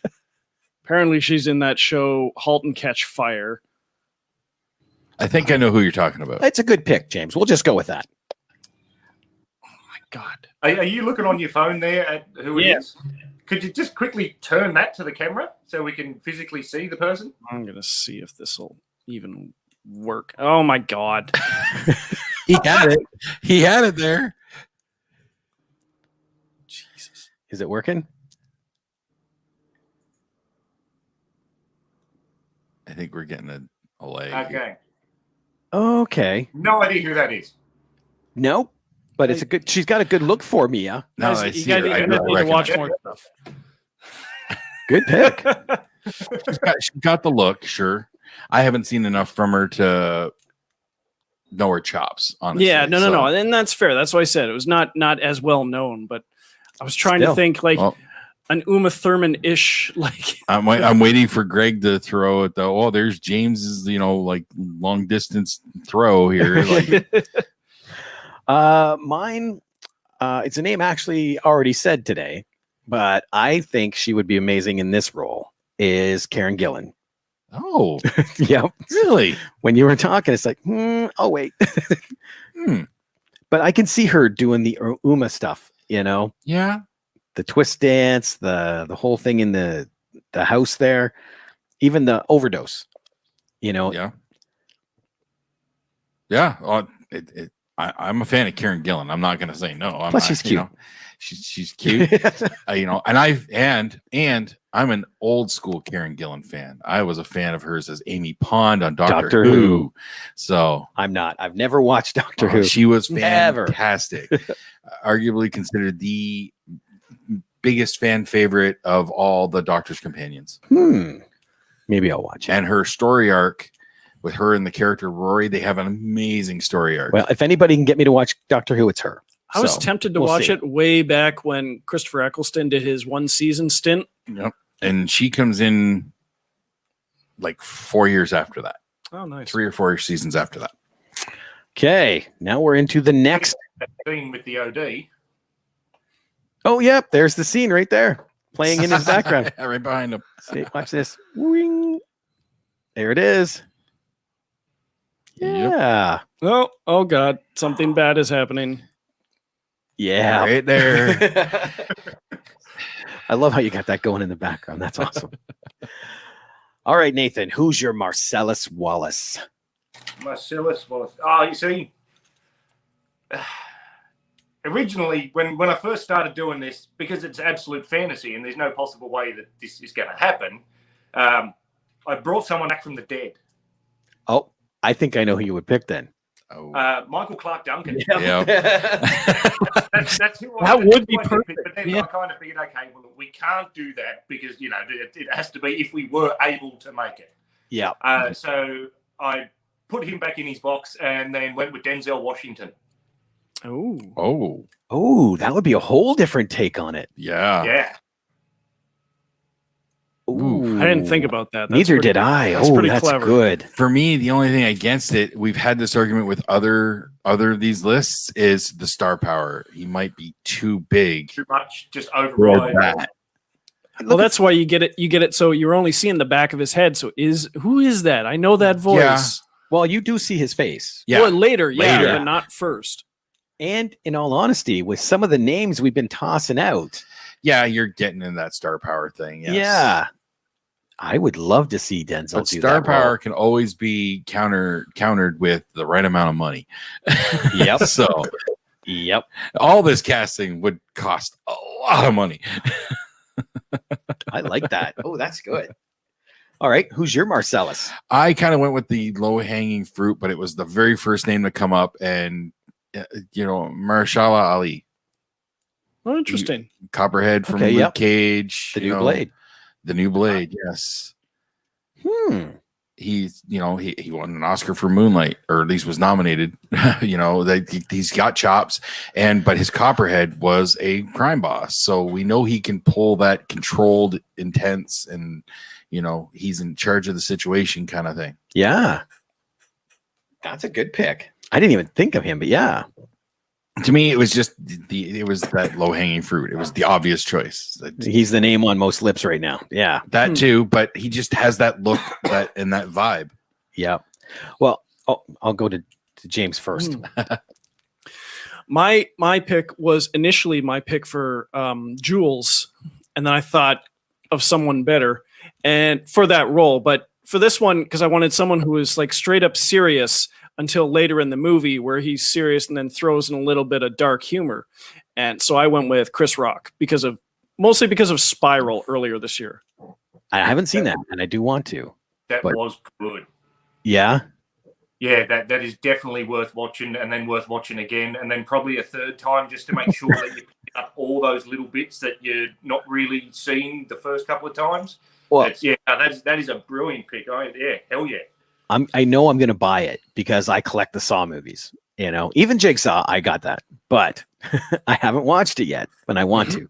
Apparently, she's in that show *Halt and Catch Fire*. I think I know who you're talking about. It's a good pick, James. We'll just go with that. My God! Are you looking on your phone there at who it is? Could you just quickly turn that to the camera so we can physically see the person? I'm gonna see if this will even work. Oh my God! He had it. He had it there. Jesus! Is it working? I think we're getting a leg. Okay. Okay. No idea who that is. Nope. But it's a good. She's got a good look for me. Yeah. No, Guys, I you see guys her. I need to recognize watch her. more stuff. Good pick. She's got the look, sure. I haven't seen enough from her to know her chops, honestly. Yeah, no, So- and that's fair. That's why I said it was not as well known, but I was trying to Still. think like Well, an Uma Thurman-ish, like I'm waiting for Greg to throw it though. Oh, there's James's, like long distance throw here. Like, Mine. It's a name actually already said today, but I think she would be amazing in this role. Is Karen Gillan? oh, Yep. really? When you were talking, it's like, oh wait. But I can see her doing the Uma stuff. Yeah. The twist dance, the whole thing in the house there, even the overdose. Yeah. Yeah. I'm a fan of Karen Gillan. I'm not going to say no. Plus, she's cute. She's cute. And I'm an old school Karen Gillan fan. I was a fan of hers as Amy Pond on Doctor Who. So I'm not. I've never watched Doctor Who. she was Never. fantastic. Arguably considered the biggest fan favorite of all the Doctor's companions. Maybe I'll watch it. And her story arc with her and the character Rory, they have an amazing story arc. Well, if anybody can get me to watch Doctor Who, it's her. I was So, tempted to we'll watch see. it way back when Christopher Eccleston did his one season stint. Yep. And she comes in like 4 years after that, Oh, nice. 3 or 4 seasons after that. Okay, now we're into the next. That scene with the OD. Oh, yep, there's the scene right there, playing in his background. Yeah, right behind him. See, watch this. Wing. There it is. Yep. Yeah. Oh God, something bad is happening. Yeah. Right there. I love how you got that going in the background. That's awesome. All right, Nathan, who's your Marcellus Wallace? Marcellus Wallace. Oh, you see, originally when I first started doing this, because it's absolute fantasy and there's no possible way that this is going to happen, I brought someone back from the dead. Oh, I think I know who you would pick then. Oh. Michael Clark Duncan. Yeah. That's who That would be picked, perfect. but then Yeah. I kind of figured, okay, well, we can't do that because, it has to be if we were able to make it. Yeah. So I put him back in his box and then went with Denzel Washington. Oh. Oh. Oh, that would be a whole different take on it. Yeah. Yeah. Ooh. I didn't think about that. That's Neither pretty- did I. That's Oh, pretty that's clever. good. For me, the only thing against it, we've had this argument with other these lists, is the star power. He might be too big. Too much, just for override. that. Well, that's why you get it. You get it. So you're only seeing the back of his head. So who is that? I know that voice. Yeah. Well, you do see his face. Yeah. Well, later, yeah, Later. but not first. And in all honesty, with some of the names we've been tossing out, Yeah, you're getting in that star power thing. Yes. yeah, I would love to see Denzel But do star that role. power can always be countered with the right amount of money. Yep. So Yep. all this casting would cost a lot of money. I like that. Oh, that's good. All right. Who's your Marcellus? I kind of went with the low hanging fruit, but it was the very first name to come up, and Mahershala Ali, Oh, interesting. Copperhead from Okay, Luke yep. Cage, The new Blade. the new Blade. Yes, he's he won an Oscar for Moonlight, or at least was nominated. He's got chops, but his Copperhead was a crime boss, so we know he can pull that controlled, intense, and he's in charge of the situation kind of thing. Yeah. That's a good pick. I didn't even think of him, but yeah. To me, it was just it was that low hanging fruit. It was the obvious choice. He's the name on most lips right now. Yeah. That too, but he just has that look and that vibe. Yeah. Well, I'll go to James first. My pick was initially my pick for Jules, and then I thought of someone better and for that role. But for this one, because I wanted someone who was like straight up serious until later in the movie, where he's serious and then throws in a little bit of dark humor. And so I went with Chris Rock mostly because of Spiral earlier this year. I haven't seen that, and I do want to. That But- was good. Yeah. Yeah, that is definitely worth watching, and then worth watching again, and then probably a third time just to make sure that you pick up all those little bits that you're not really seeing the first couple of times. Well, that is a brilliant pick. Hell yeah. I know I'm going to buy it because I collect the Saw movies. Even Jigsaw, I got that, but I haven't watched it yet, but I want to.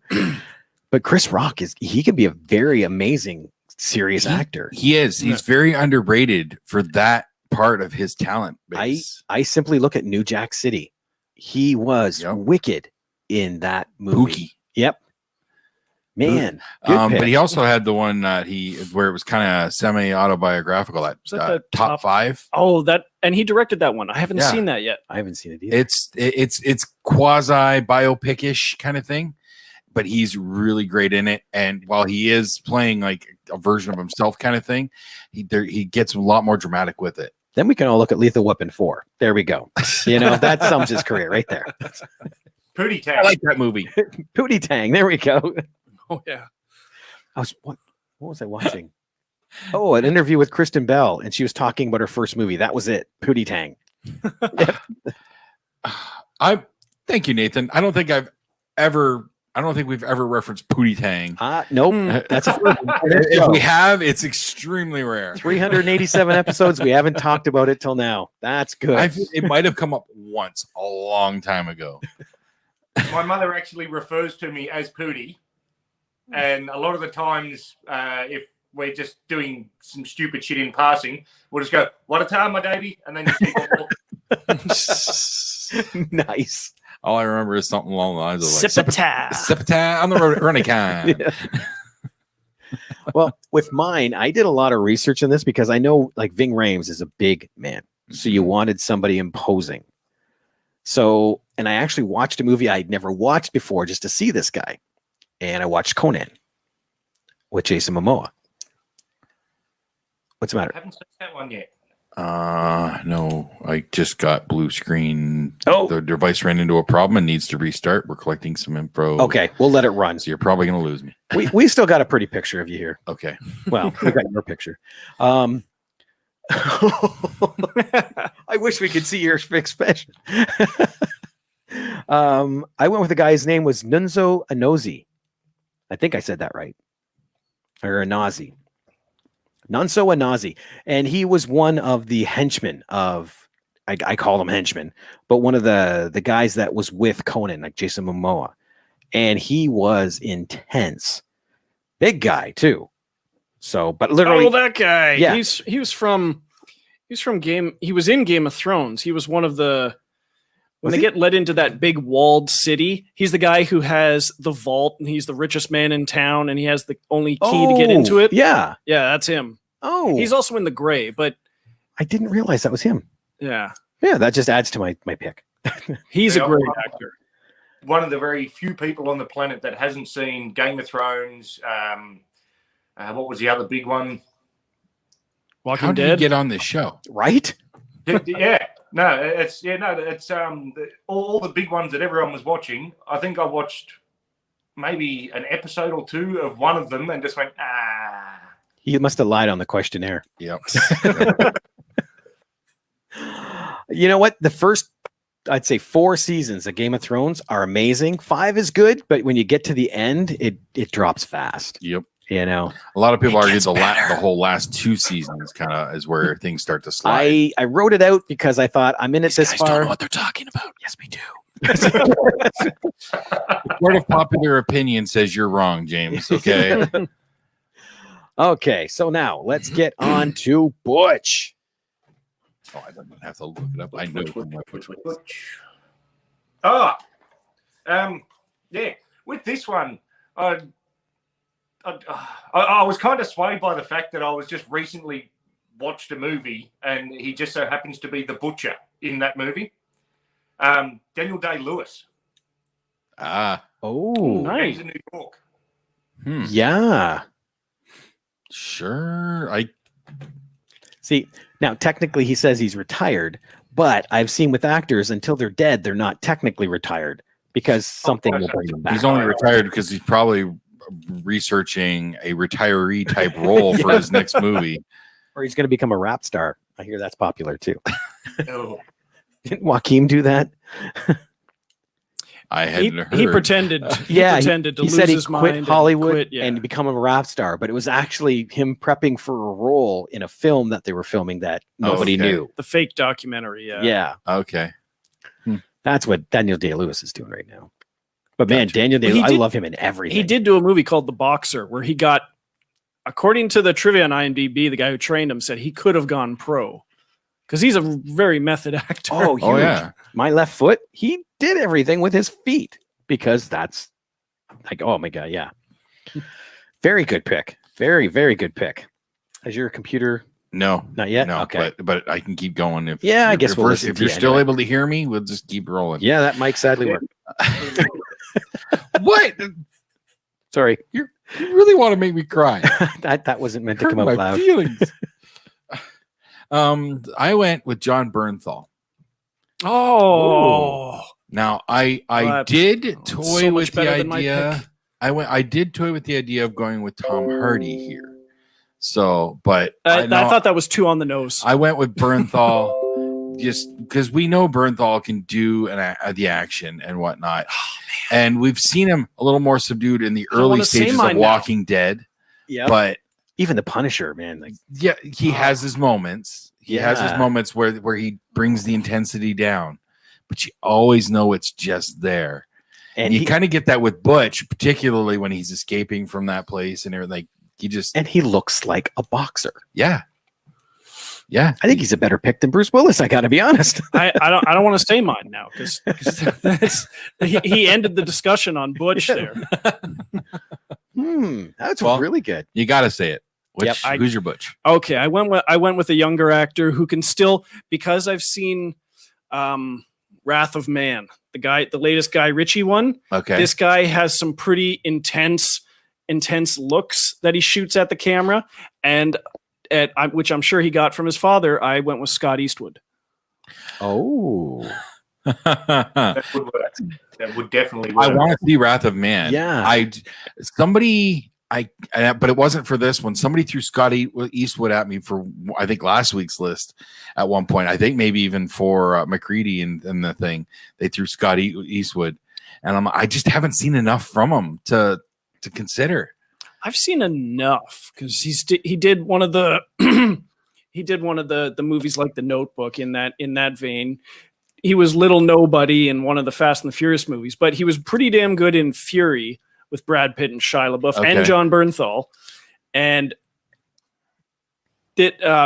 But Chris Rock he can be a very amazing, serious actor. He is. He's very underrated for that part of his talent base. I simply look at New Jack City. He was wicked in that movie. Pookie. Yep. Man. Good pick. But he also had the one that where it was kind of semi-autobiographical. Was that the top 5. Oh, and he directed that one. I haven't seen that yet. I haven't seen it either. It's quasi biopic-ish kind of thing, but he's really great in it. And while he is playing like a version of himself kind of thing, he gets a lot more dramatic with it. Then we can all look at Lethal Weapon 4. There we go. That sums his career right there. Pootie Tang. I like that movie. Pootie Tang. There we go. Oh yeah. What was I watching? Oh, an interview with Kristen Bell, and she was talking about her first movie. That was it. Pootie Tang. Thank you, Nathan. I don't think we've ever referenced Pootie Tang. Nope. That's if we have, it's extremely rare. 387 episodes. We haven't talked about it till now. That's good. It might have come up once a long time ago. My mother actually refers to me as Pootie. And a lot of the times, if we're just doing some stupid shit in passing, we'll just go, "What a time, my baby," and then just keep on walking. Nice. All I remember is something along the lines of like Sip-a-ta. on the road, running kind. Yeah. Well, with mine, I did a lot of research in this because I know like Ving Rhames is a big man. So you wanted somebody imposing. So and I actually watched a movie I'd never watched before just to see this guy. And I watched Conan with Jason Momoa. What's the matter? I haven't seen that one yet. No, I just got blue screen. Oh. The device ran into a problem and needs to restart. We're collecting some info. Okay, we'll let it run. So you're probably going to lose me. We still got a pretty picture of you here. Okay. Well, we got your picture. I wish we could see your expression. I went with the guy. His name was Nunzo Anozi. I think I said that right. Or Anazi. Nunzo Anazi. And he was one of the henchmen of, I call them henchmen, but one of the guys that was with Conan, like Jason Momoa. And he was intense. Big guy too. So, but literally, that guy. Yeah. He was in Game of Thrones. He was one of the when they get led into that big walled city. He's the guy who has the vault, and he's the richest man in town, and he has the only key to get into it. Yeah. Yeah, that's him. Oh, He's also in The Gray, but I didn't realize that was him. yeah, Yeah, that just adds to my pick. he's a Yeah, great actor. One of the very few people on the planet that hasn't seen Game of Thrones. What was the other big one? Walking How did you Dead. get on this show? Right? It's all the big ones that everyone was watching. I think I watched maybe an episode or two of one of them and just went, He must have lied on the questionnaire. Yep. You know what? The first, I'd say 4 seasons of Game of Thrones are amazing. 5 is good, but when you get to the end, it drops fast. Yep. You know, A lot of people argue the whole last 2 seasons kind of is where things start to slide. I wrote it out because I thought I'm in it this far. Don't know what they're talking about. Yes, we do. Court of popular opinion says you're wrong, James. Okay. Okay, so now let's get on to Butch. Oh, I don't have to look it up. I know. Yeah. With this one, I was kind of swayed by the fact that I was just recently watched a movie, and he just so happens to be the butcher in that movie. Daniel Day-Lewis. Oh, nice. He's in New York. Yeah. Sure. I See, now technically he says he's retired, but I've seen with actors until they're dead, they're not technically retired because something will bring them back. He's only retired because he's probably researching a retiree type role for his next movie. Or he's going to become a rap star. I hear that's popular too. Oh. Didn't Joaquin do that? I hadn't heard. He pretended. He Yeah, pretended to he lose said he his quit mind. and Hollywood quit, yeah. and become a rap star, but it was actually him prepping for a role in a film that they were filming that nobody okay. knew. The fake documentary. Yeah. Yeah, Okay. that's what Daniel Day-Lewis is doing right now. But man, Gotcha. Daniel Well, Day-Lewis, I did- love him in everything. He did do a movie called The Boxer, where he got, according to the trivia on IMDb, the guy who trained him said he could have gone pro because he's a very method actor. Oh, huge. Oh, yeah. My left foot, he did everything with his feet because that's like, oh my God, yeah. Very good pick. Very, very good pick. Has your computer No. not yet? No. Okay. But I can keep going. If Yeah, I if guess we'll we're- listen if to you're you still anyway. able to hear me, we'll just keep rolling. Yeah, that mic sadly worked. What? Sorry. You really want to make me cry? that wasn't meant to Hurt come out my loud. feelings. I went with John Bernthal. Oh. Now I That's did so toy much with the better than my idea. pick. I did toy with the idea of going with Tom Hardy here. So, but I know- thought that was too on the nose. I went with Bernthal just because we know Bernthal can do the action and whatnot. And we've seen him a little more subdued in the I don't early wanna say stages of mine now. Walking Dead. Yeah. But Even the Punisher, man. Like, yeah, he has his moments. He has his Yeah. moments where he brings the intensity down. But you always know it's just there. and you he, kind of get that with Butch, particularly when he's escaping from that place and everything. Like he just and he looks like a boxer. yeah. I think he's a better pick than Bruce Willis. I got to be honest. I don't want to say mine now because he ended the discussion on Butch there. That's Well, really good. You got to say it. Yep. Who's your Butch? Okay, I went with a younger actor who can still, because I've seen Wrath of Man, the latest Guy Ritchie one. Okay. This guy has some pretty intense looks that he shoots at the camera, and which I'm sure he got from his father. I went with Scott Eastwood. Oh, That would work. That would definitely work. I want to see Wrath of Man. Yeah. But it wasn't for this one. Somebody threw Scott Eastwood at me for, I think, last week's list at one point. I think maybe even for McCready and the thing. They threw Scott Eastwood. And I just haven't seen enough from him to consider. I've seen enough because he did one of the he did one of the movies like The Notebook in that vein. He was little nobody in one of the Fast and the Furious movies, but he was pretty damn good in Fury with Brad Pitt and Shia LaBeouf and John Bernthal. And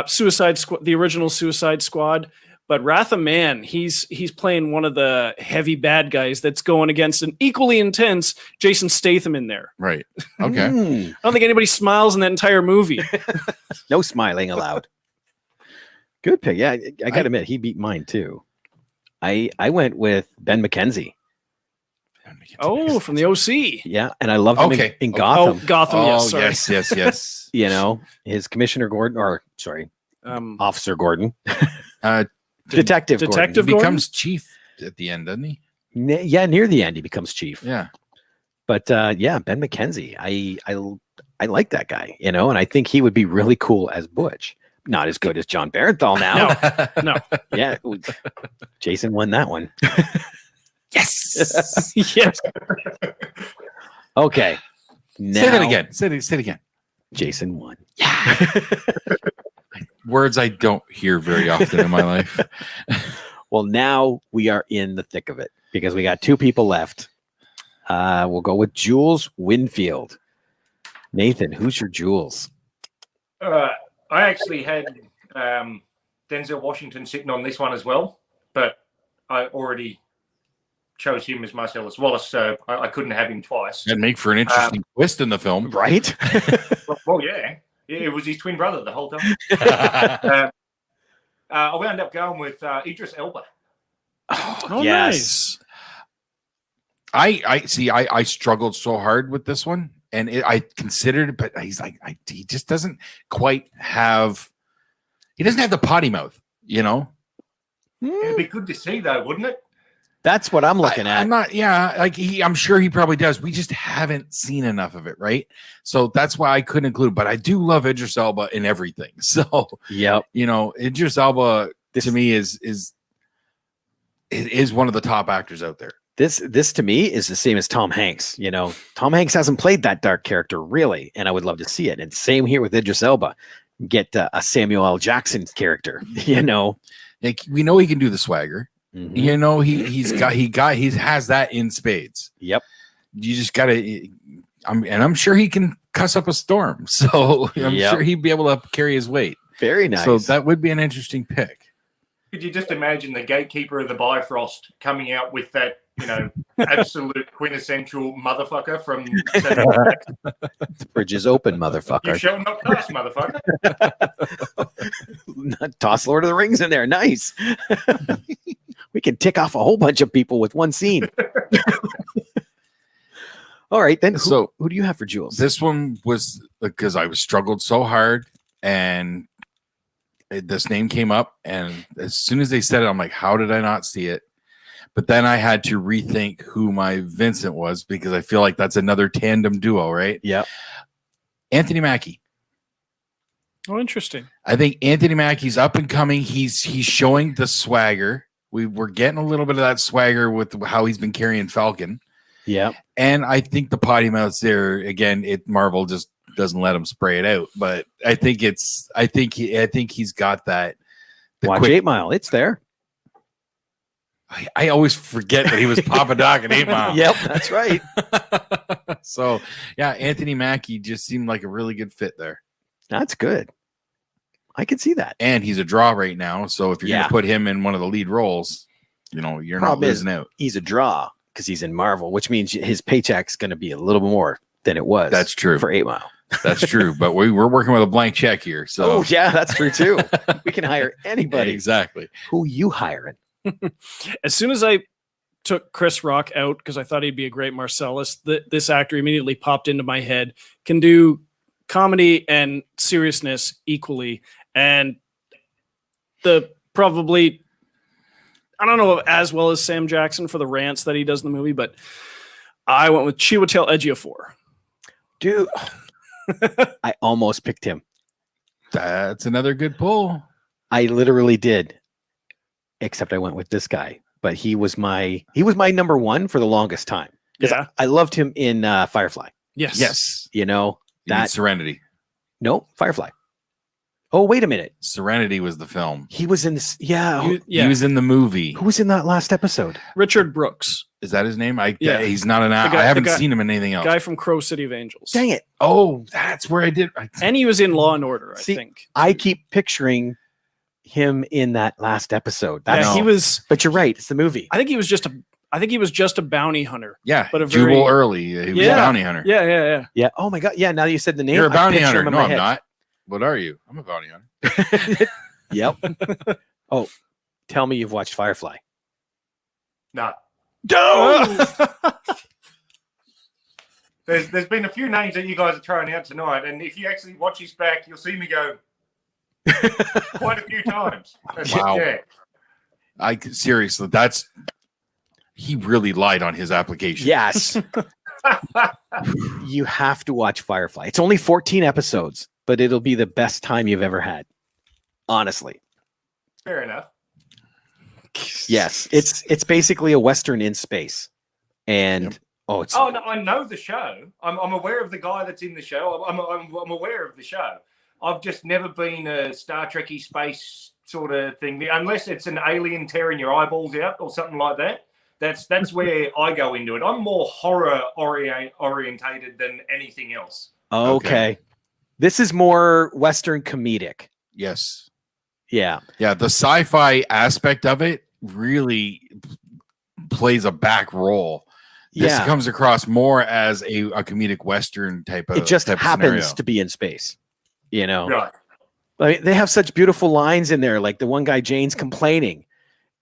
Suicide Squad, the original Suicide Squad, but Wrath of Man, he's playing one of the heavy bad guys that's going against an equally intense Jason Statham in there. Right. Okay. I don't think anybody smiles in that entire movie. No smiling allowed. Good pick. Yeah, I gotta admit, he beat mine too. I went with Ben McKenzie. Oh, from the OC. Yeah, and I love him in Gotham. Oh, Gotham. Oh, yes. You know, his Commissioner Gordon, Officer Gordon, Detective Gordon. He becomes chief at the end, doesn't he? Yeah, near the end he becomes chief. Yeah, but Ben McKenzie, I like that guy, you know, and I think he would be really cool as Butch. Not as good as John Barenthal now. No. Yeah, Jason won that one. Yes. Yes. Okay. Now, say that again. Say it again. Jason won. Yeah. Words I don't hear very often in my life. Well, now we are in the thick of it because we got two people left. We'll go with Jules Winfield. Nathan, who's your Jules? I actually had Denzel Washington sitting on this one as well, but I already chose him as Marcellus Wallace, so I couldn't have him twice. That'd make for an interesting twist in the film, right? Well, yeah, it was his twin brother the whole time. I wound up going with Idris Elba. Oh, yes. I see. I struggled so hard with this one, and I considered it, but he's like, he just doesn't quite have. He doesn't have the potty mouth, you know. It'd be good to see, though, wouldn't it? That's what I'm looking at. I'm not. Yeah, I'm sure he probably does. We just haven't seen enough of it, right? So that's why I couldn't include. But I do love Idris Elba in everything. So yep, you know, Idris Elba to me is one of the top actors out there. This to me is the same as Tom Hanks. You know, Tom Hanks hasn't played that dark character really, and I would love to see it. And same here with Idris Elba. Get a Samuel L. Jackson character. You know, like we know he can do the swagger. Mm-hmm. You know, he has that in spades. Yep. You just gotta. I'm sure he can cuss up a storm. So I'm sure he'd be able to carry his weight. Very nice. So that would be an interesting pick. Could you just imagine the gatekeeper of the Bifrost coming out with that, you know, absolute quintessential motherfucker from The bridge is open, motherfucker. You shall not pass, motherfucker. Toss Lord of the Rings in there. Nice. We can tick off a whole bunch of people with one scene. All right, then. Who do you have for Jules? This one was because I was struggled so hard, and this name came up, and as soon as they said it, I'm like, how did I not see it? But then I had to rethink who my Vincent was because I feel like that's another tandem duo, right? Yeah. Anthony Mackie. Oh, interesting. I think Anthony Mackie's up and coming. He's showing the swagger. We're getting a little bit of that swagger with how he's been carrying Falcon. Yeah. And I think the potty mouth's there again. Marvel just doesn't let him spray it out, but I think he's got that. Watch 8 Mile. It's there. I always forget that he was Papa Doc in 8 Mile. Yep, that's right. So yeah, Anthony Mackie just seemed like a really good fit there. That's good. I can see that. And he's a draw right now. So if you're going to put him in one of the lead roles, you know, you're not losing out. He's a draw because he's in Marvel, which means his paycheck's going to be a little more than it was. That's true. For 8 Mile. That's true. But we're working with a blank check here. So yeah, that's true too. We can hire anybody. Exactly. Who you hiring? As soon as I took Chris Rock out because I thought he'd be a great Marcellus, this actor immediately popped into my head. Can do comedy and seriousness equally, and probably I don't know as well as Sam Jackson for the rants that he does in the movie, but I went with Chiwetel Ejiofor. Dude, I almost picked him. That's another good pull. I literally did, except I went with this guy. But he was my number one for the longest time. Yeah, I loved him in Firefly. yes. You know You mean that Serenity. No, Firefly. Oh, wait a minute. Serenity was the film. He was in this. Yeah. He was in the movie. Who was in that last episode? Richard Brooks, Is that his name? Yeah. He's not an. guy- I haven't the guy- seen him in anything else. guy from Crow City of Angels. Dang it. Oh, that's where I did. And he was in Law and Order, I See, think. I keep picturing him in that last episode. Yeah, That's, he was. but you're right. It's the movie. I think he was just a bounty hunter. Yeah, But a Jubal very- Early. He was a Yeah. bounty hunter. Yeah. Yeah. Oh my God. Yeah. Now you said the name. You're a I bounty picture hunter. him in No, my I'm head. not. What are you? I'm a bounty hunter. Yep. Oh, tell me you've watched Firefly. No. No. There's been a few names that you guys are throwing out tonight, and if you actually watch this back, you'll see me go quite a few times. Wow. Yeah. Seriously, he really lied on his application. Yes. You have to watch Firefly. It's only 14 episodes, but it'll be the best time you've ever had. Honestly. Fair enough. Yes. It's basically a Western in space. And Yep. oh, it's Oh no, I know the show. I'm aware of the guy that's in the show. I'm aware of the show. I've just never been a Star Trekky space sort of thing, unless it's an alien tearing your eyeballs out or something like that. That's where I go into it. I'm more horror orientated than anything else. okay. This is more Western comedic. Yes. Yeah. Yeah. The sci-fi aspect of it really plays a back role. This Yeah. comes across more as a comedic Western type of. It just type of happens scenario. to be in space. You know, Right. like they have such beautiful lines in there. Like the one guy, Jane's complaining,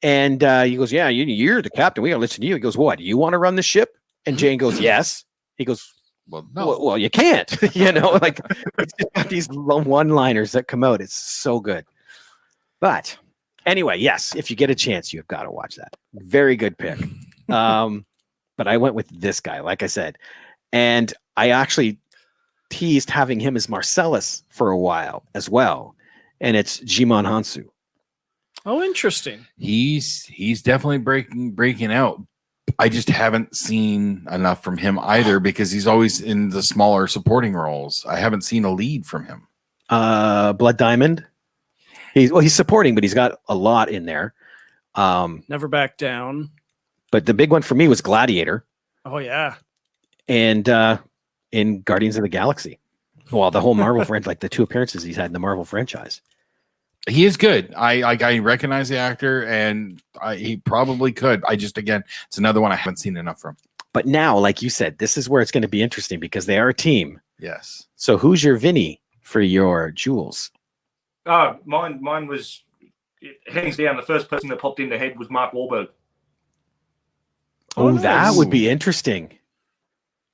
and he goes, "Yeah, you're the captain. We gotta listen to you." He goes, "What? You want to run the ship?" And Jane goes, "Yes." He goes, Well, no. well, you can't." You know, like it's just got these one-liners that come out. It's so good. But anyway, yes, if you get a chance, you've got to watch that. Very good pick. But I went with this guy, like I said, and I actually teased having him as Marcellus for a while as well, and it's Jimon Hansu. Oh, interesting. He's definitely breaking out. I just haven't seen enough from him either because he's always in the smaller supporting roles. I haven't seen a lead from him. Blood Diamond. He's supporting, but he's got a lot in there. Never Back Down. But the big one for me was Gladiator Oh yeah. and in Guardians of the Galaxy. Well, the whole Marvel franchise, like the 2 appearances he's had in the Marvel franchise. He is good. I recognize the actor, and he probably could. Again, it's another one I haven't seen enough from. But now, like you said, this is where it's going to be interesting because they are a team. Yes. So who's your Vinny for your Jules? Oh, mine was hands down the first person that popped in the head was Mark Wahlberg. Oh, nice. that would be interesting.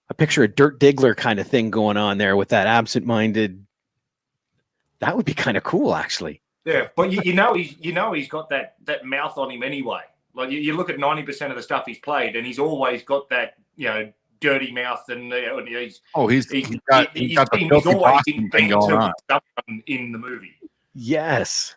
I picture a Dirk Diggler kind of thing going on there with that absent-minded. That would be kind of cool, actually. Yeah, but you know he's got that mouth on him anyway. Like you look at 90% of the stuff he's played, and he's always got that dirty mouth, and he's got the filthy always costume thing going on. stuff in the movie. Yes.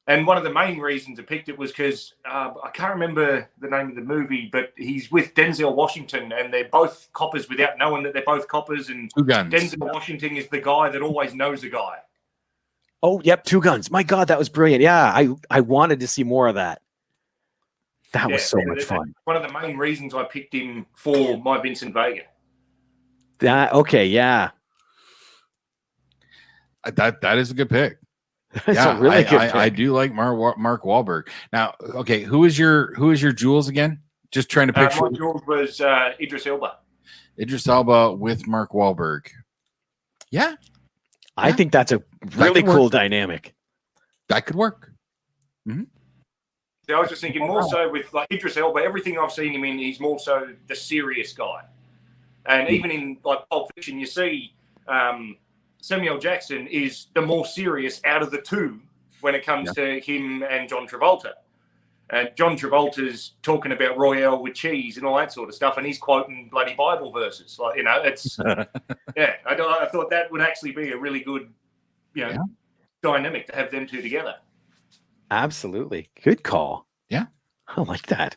And one of the main reasons I picked it was because I can't remember the name of the movie, but he's with Denzel Washington, and they're both coppers without knowing that they're both coppers. And Two Guns. Denzel Washington is the guy that always knows a guy. Oh, yep. 2 Guns. My God, that was brilliant. Yeah, I wanted to see more of that. That was so much fun. One of the main reasons I picked him for my Vincent Vega. Okay, yeah. That is a good pick. That's a really good pick. I do like Mark Wahlberg. Now, okay, who is your Jules again? Just trying to picture. My Jules was Idris Elba. Idris Elba with Mark Wahlberg. Yeah, I think that's a really cool dynamic. that could work. Yeah, I was just thinking more so with like Idris Elba. Everything I've seen him in, he's more so the serious guy. And even in like Pulp Fiction, you see Samuel Jackson is the more serious out of the two when it comes to him and John Travolta. And John Travolta's talking about Royale with cheese and all that sort of stuff, and he's quoting bloody Bible verses. Like, you know, it's I thought that would actually be a really good, dynamic to have them two together. Absolutely, good call. Yeah, I like that.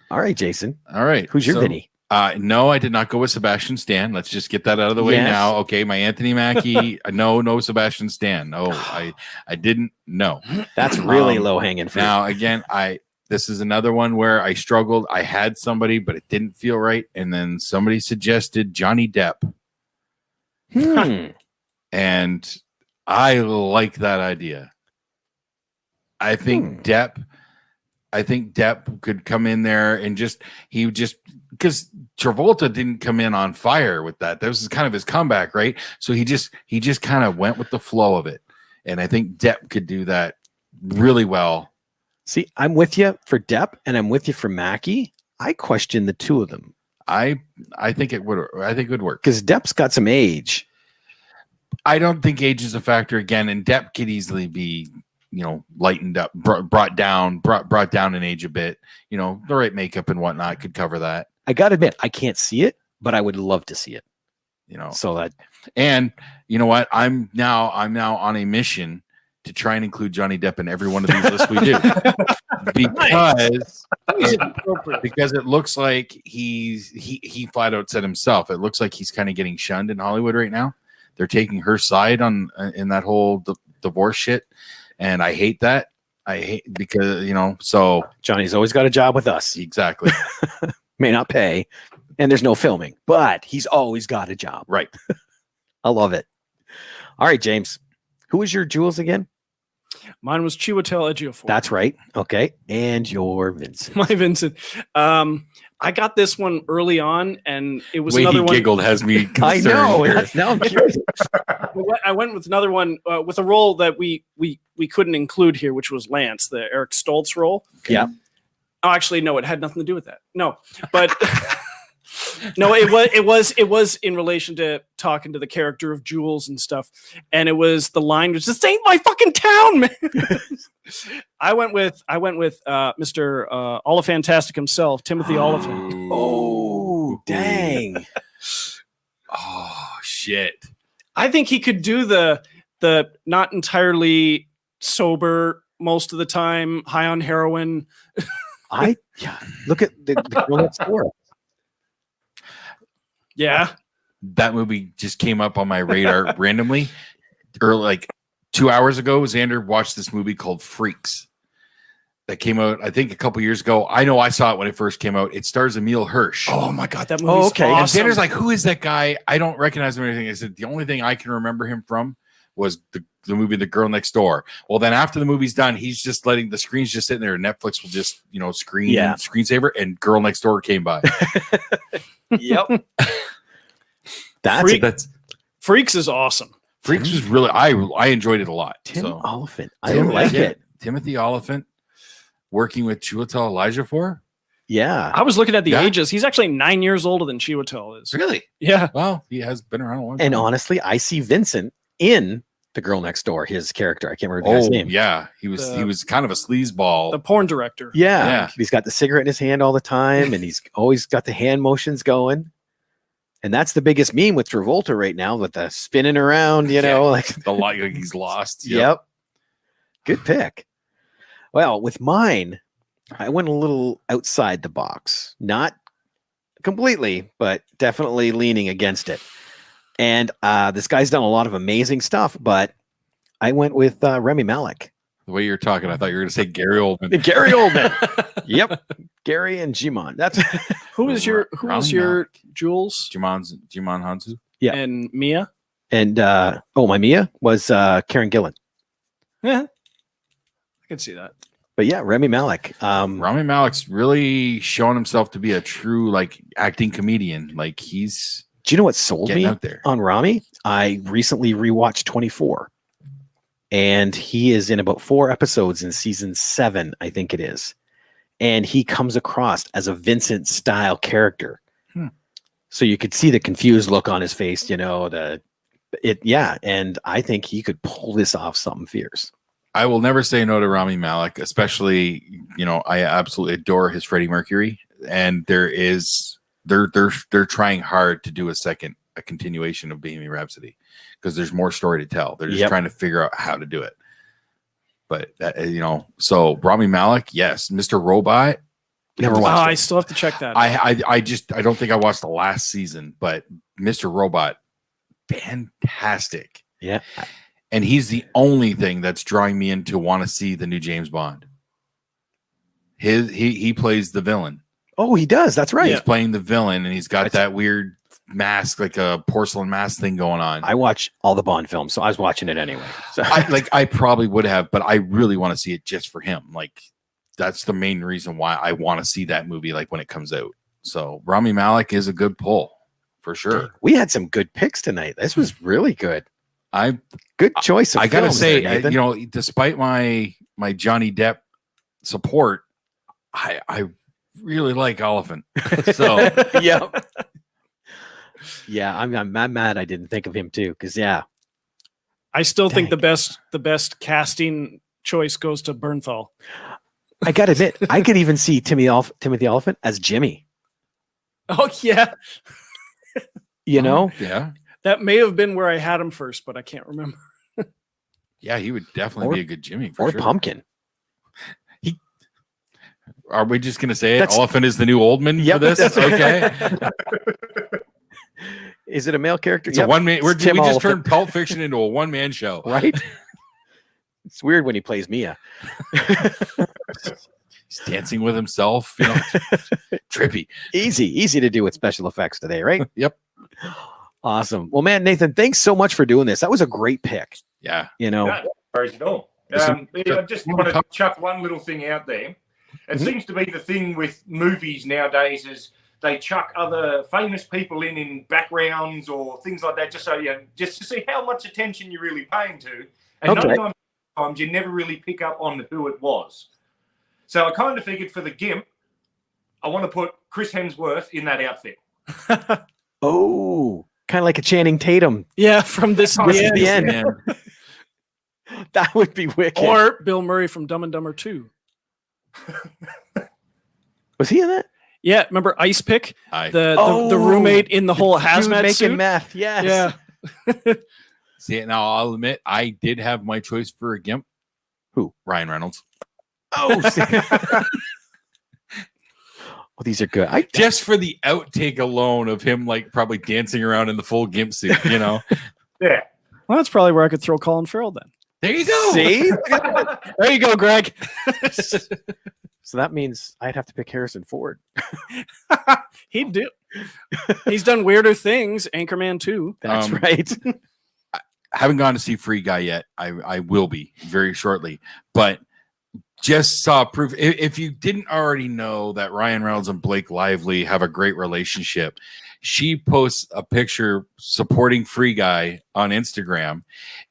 All right, Jason. All right, who's your Vinny? No, I did not go with Sebastian Stan. Let's just get that out of the way now. Okay, my Anthony Mackie. no Sebastian Stan. No, I didn't know. That's really low hanging fruit. Now, again, this is another one where I struggled. I had somebody, but it didn't feel right. And then somebody suggested Johnny Depp. And I like that idea. I think Depp could come in there and because Travolta didn't come in on fire with that. That was kind of his comeback, right? So he just kind of went with the flow of it. And I think Depp could do that really well. See, I'm with you for Depp and I'm with you for Mackie. I question the two of them. I think it would work. Because Depp's got some age. I don't think age is a factor again, and Depp could easily be lightened up, brought down in age a bit. The right makeup and whatnot could cover that. I gotta admit, I can't see it, but I would love to see it. So that, and you know what? I'm now on a mission to try and include Johnny Depp in every one of these lists we do, because it looks like he flat out said himself. It looks like he's kind of getting shunned in Hollywood right now. They're taking her side in that whole divorce shit. And I hate that. Because, so Johnny's always got a job with us. Exactly. May not pay. And there's no filming, but he's always got a job. Right. I love it. All right, James. Who was your Jules again? Mine was Chiwetel Ejiofor. That's right. Okay. And your Vincent. My Vincent. I got this one early on, and it was the way another he one. Giggled has me concerned. I know. Now I'm curious. I went with another one with a role that we couldn't include here, which was Lance, the Eric Stoltz role. Okay. Yeah. Oh, actually, no, it had nothing to do with that. No, but no, it was in relation to talking to the character of Jules and stuff, and it was the line was, "This ain't my fucking town, man." I went with Mr. Olifantastic himself, Timothy Oliphant. Oh, dang! Oh shit! I think he could do the not entirely sober most of the time, high on heroin. Look at the girl next door. Yeah, that movie just came up on my radar randomly, or like 2 hours ago. Xander watched this movie called Freaks that came out, I think, a couple years ago. I know I saw it when it first came out. It stars Emil Hirsch. Oh my god, that movie's okay. awesome. And Xander's like, "Who is that guy? I don't recognize him or anything." I said, "The only thing I can remember him from was the movie The Girl Next Door." Well, then after the movie's done, he's just letting the screen's just sitting there. Netflix will just screensaver, and Girl Next Door came by. Yep. Freaks is awesome. Freaks was really I enjoyed it a lot. Oliphant. I like it. Timothy Oliphant working with Chiwetel Ejiofor. Yeah. I was looking at the ages. He's actually 9 years older than Chiwetel is. Really? Yeah. Well, he has been around a long time. And honestly, I see Vincent in The Girl Next Door, his character. I can't remember his name. Yeah. He was kind of a sleazeball. The porn director. Yeah. He's got the cigarette in his hand all the time, and he's always got the hand motions going. And that's the biggest meme with Travolta right now, with the spinning around, like he's lost. Yep. Good pick. Well, with mine, I went a little outside the box. Not completely, but definitely leaning against it. And this guy's done a lot of amazing stuff, but I went with Rami Malek. The way you're talking, I thought you were going to say Gary Oldman. Gary Oldman. Yep. Gary and Jimon. That's who was your Jules? Jimon Hansu. Yeah. And Mia? And my Mia was Karen Gillan. Yeah. I can see that. But yeah, Rami Malek. Rami Malek's really shown himself to be a true acting comedian. Like he's Do you know what sold me out there on Rami? I recently rewatched 24. and he is in about 4 episodes in season 7, I think it is. And he comes across as a Vincent style character. So you could see the confused look on his face, and I think he could pull this off something fierce. I will never say no to Rami Malek, especially, I absolutely adore his Freddie Mercury, and they're trying hard to do a continuation of Bohemian Rhapsody because there's more story to tell. They're just trying to figure out how to do it. But so Rami Malek, yes, Mr. Robot. Never watched it. I still have to check that. I don't think I watched the last season, but Mr. Robot, fantastic. Yeah. And he's the only thing that's drawing me in to want to see the new James Bond. He plays the villain. Oh, he does. That's right. He's playing the villain, and he's got that weird mask, like a porcelain mask thing going on. I watch all the Bond films, so I was watching it anyway. So I probably would have, but I really want to see it just for him. Like, that's the main reason why I want to see that movie, like when it comes out. So Rami Malek is a good pull for sure. We had some good picks tonight. This was really good. Good choice. I gotta say, despite my Johnny Depp support, I really like Oliphant. So I'm mad I didn't think of him too, because I still think the best casting choice goes to Bernthal. I gotta admit, I could even see Timothy Oliphant as Jimmy. Oh yeah, yeah. That may have been where I had him first, but I can't remember. Yeah, he would definitely be a good Jimmy or sure. Pumpkin. Are we just going to say it? Oliphant is the new Oldman for this? Okay. Is it a male character? It's a one-man. We just turned Pulp Fiction into a one-man show. Right? It's weird when he plays Mia. He's dancing with himself. Trippy. Easy to do with special effects today, right? Yep. Awesome. Well, man, Nathan, thanks so much for doing this. That was a great pick. Yeah. No worries at all. I just want to chuck one little thing out there. It seems to be the thing with movies nowadays is they chuck other famous people in backgrounds or things like that, just to see how much attention you're really paying to. And 99 times you never really pick up on who it was. So I kind of figured for the GIMP, I want to put Chris Hemsworth in that outfit. Oh, kind of like a Channing Tatum. Yeah, from this is the end. That would be wicked. Or Bill Murray from Dumb and Dumber 2. Was he in that? Yeah, remember Ice Pick? The roommate in the whole hazmat making suit? meth, yes. Yeah. See, now I'll admit, I did have my choice for a GIMP. Who? Ryan Reynolds. Oh, these are good. Just for the outtake alone of him, like probably dancing around in the full GIMP suit, Yeah. Well, that's probably where I could throw Colin Farrell then. There you go. See? There you go, Greg. So that means I'd have to pick Harrison Ford. He'd do. He's done weirder things. Anchorman 2. That's right. I haven't gone to see Free Guy yet. I will be very shortly, but just saw proof. If you didn't already know that Ryan Reynolds and Blake Lively have a great relationship, she posts a picture supporting Free Guy on Instagram.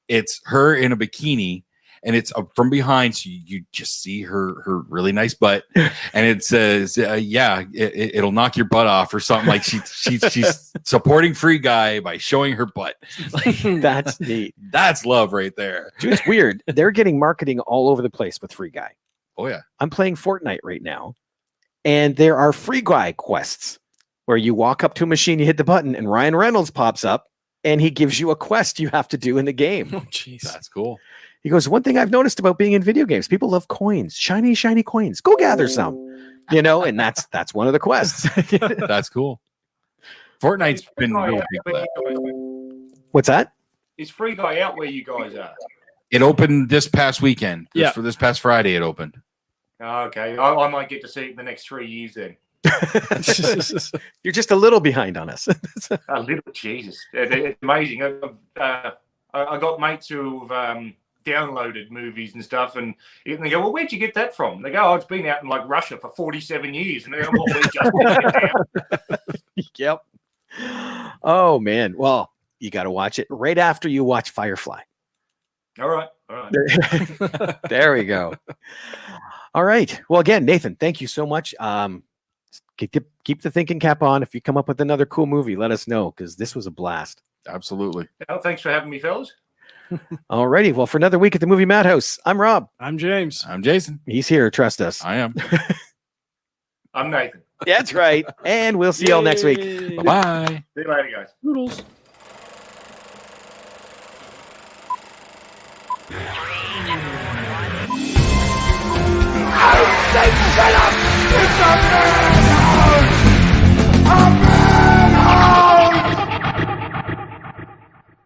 It's her in a bikini, and it's from behind, so you just see her really nice butt, and it says, it'll knock your butt off or something. Like she's supporting Free Guy by showing her butt. That's neat. That's love right there. Dude, it's weird. They're getting marketing all over the place with Free Guy. Oh yeah. I'm playing Fortnite right now, and there are Free Guy quests where you walk up to a machine, you hit the button, and Ryan Reynolds pops up, and he gives you a quest you have to do in the game. Oh, jeez. That's cool. He goes, one thing I've noticed about being in video games, people love coins, shiny coins. Go gather some, and that's one of the quests. That's cool. Fortnite's been real big for that. What's that? Is Free Guy out where you guys are? It opened this past weekend. Yeah. For this past Friday, it opened. Okay. I might get to see it in the next 3 years then. You're just a little behind on us. A little, Jesus. It's amazing. I got mates who've downloaded movies and stuff, and they go, well, where'd you get that from? They go, oh, it's been out in like Russia for 47 years. And they go, well, we just got it down. Yep. Oh, man. Well, you got to watch it right after you watch Firefly. All right. All right. There we go. All right. Well, again, Nathan, thank you so much. Keep the thinking cap on. If you come up with another cool movie, let us know, because this was a blast. Absolutely. Well, thanks for having me, fellas. All righty. Well, for another week at the Movie Madhouse, I'm Rob. I'm James. I'm Jason. He's here. Trust us. I am. I'm Nathan. That's right. And we'll see y'all next week. Bye-bye. See you later, guys. Noodles. I say shut up! It's a man!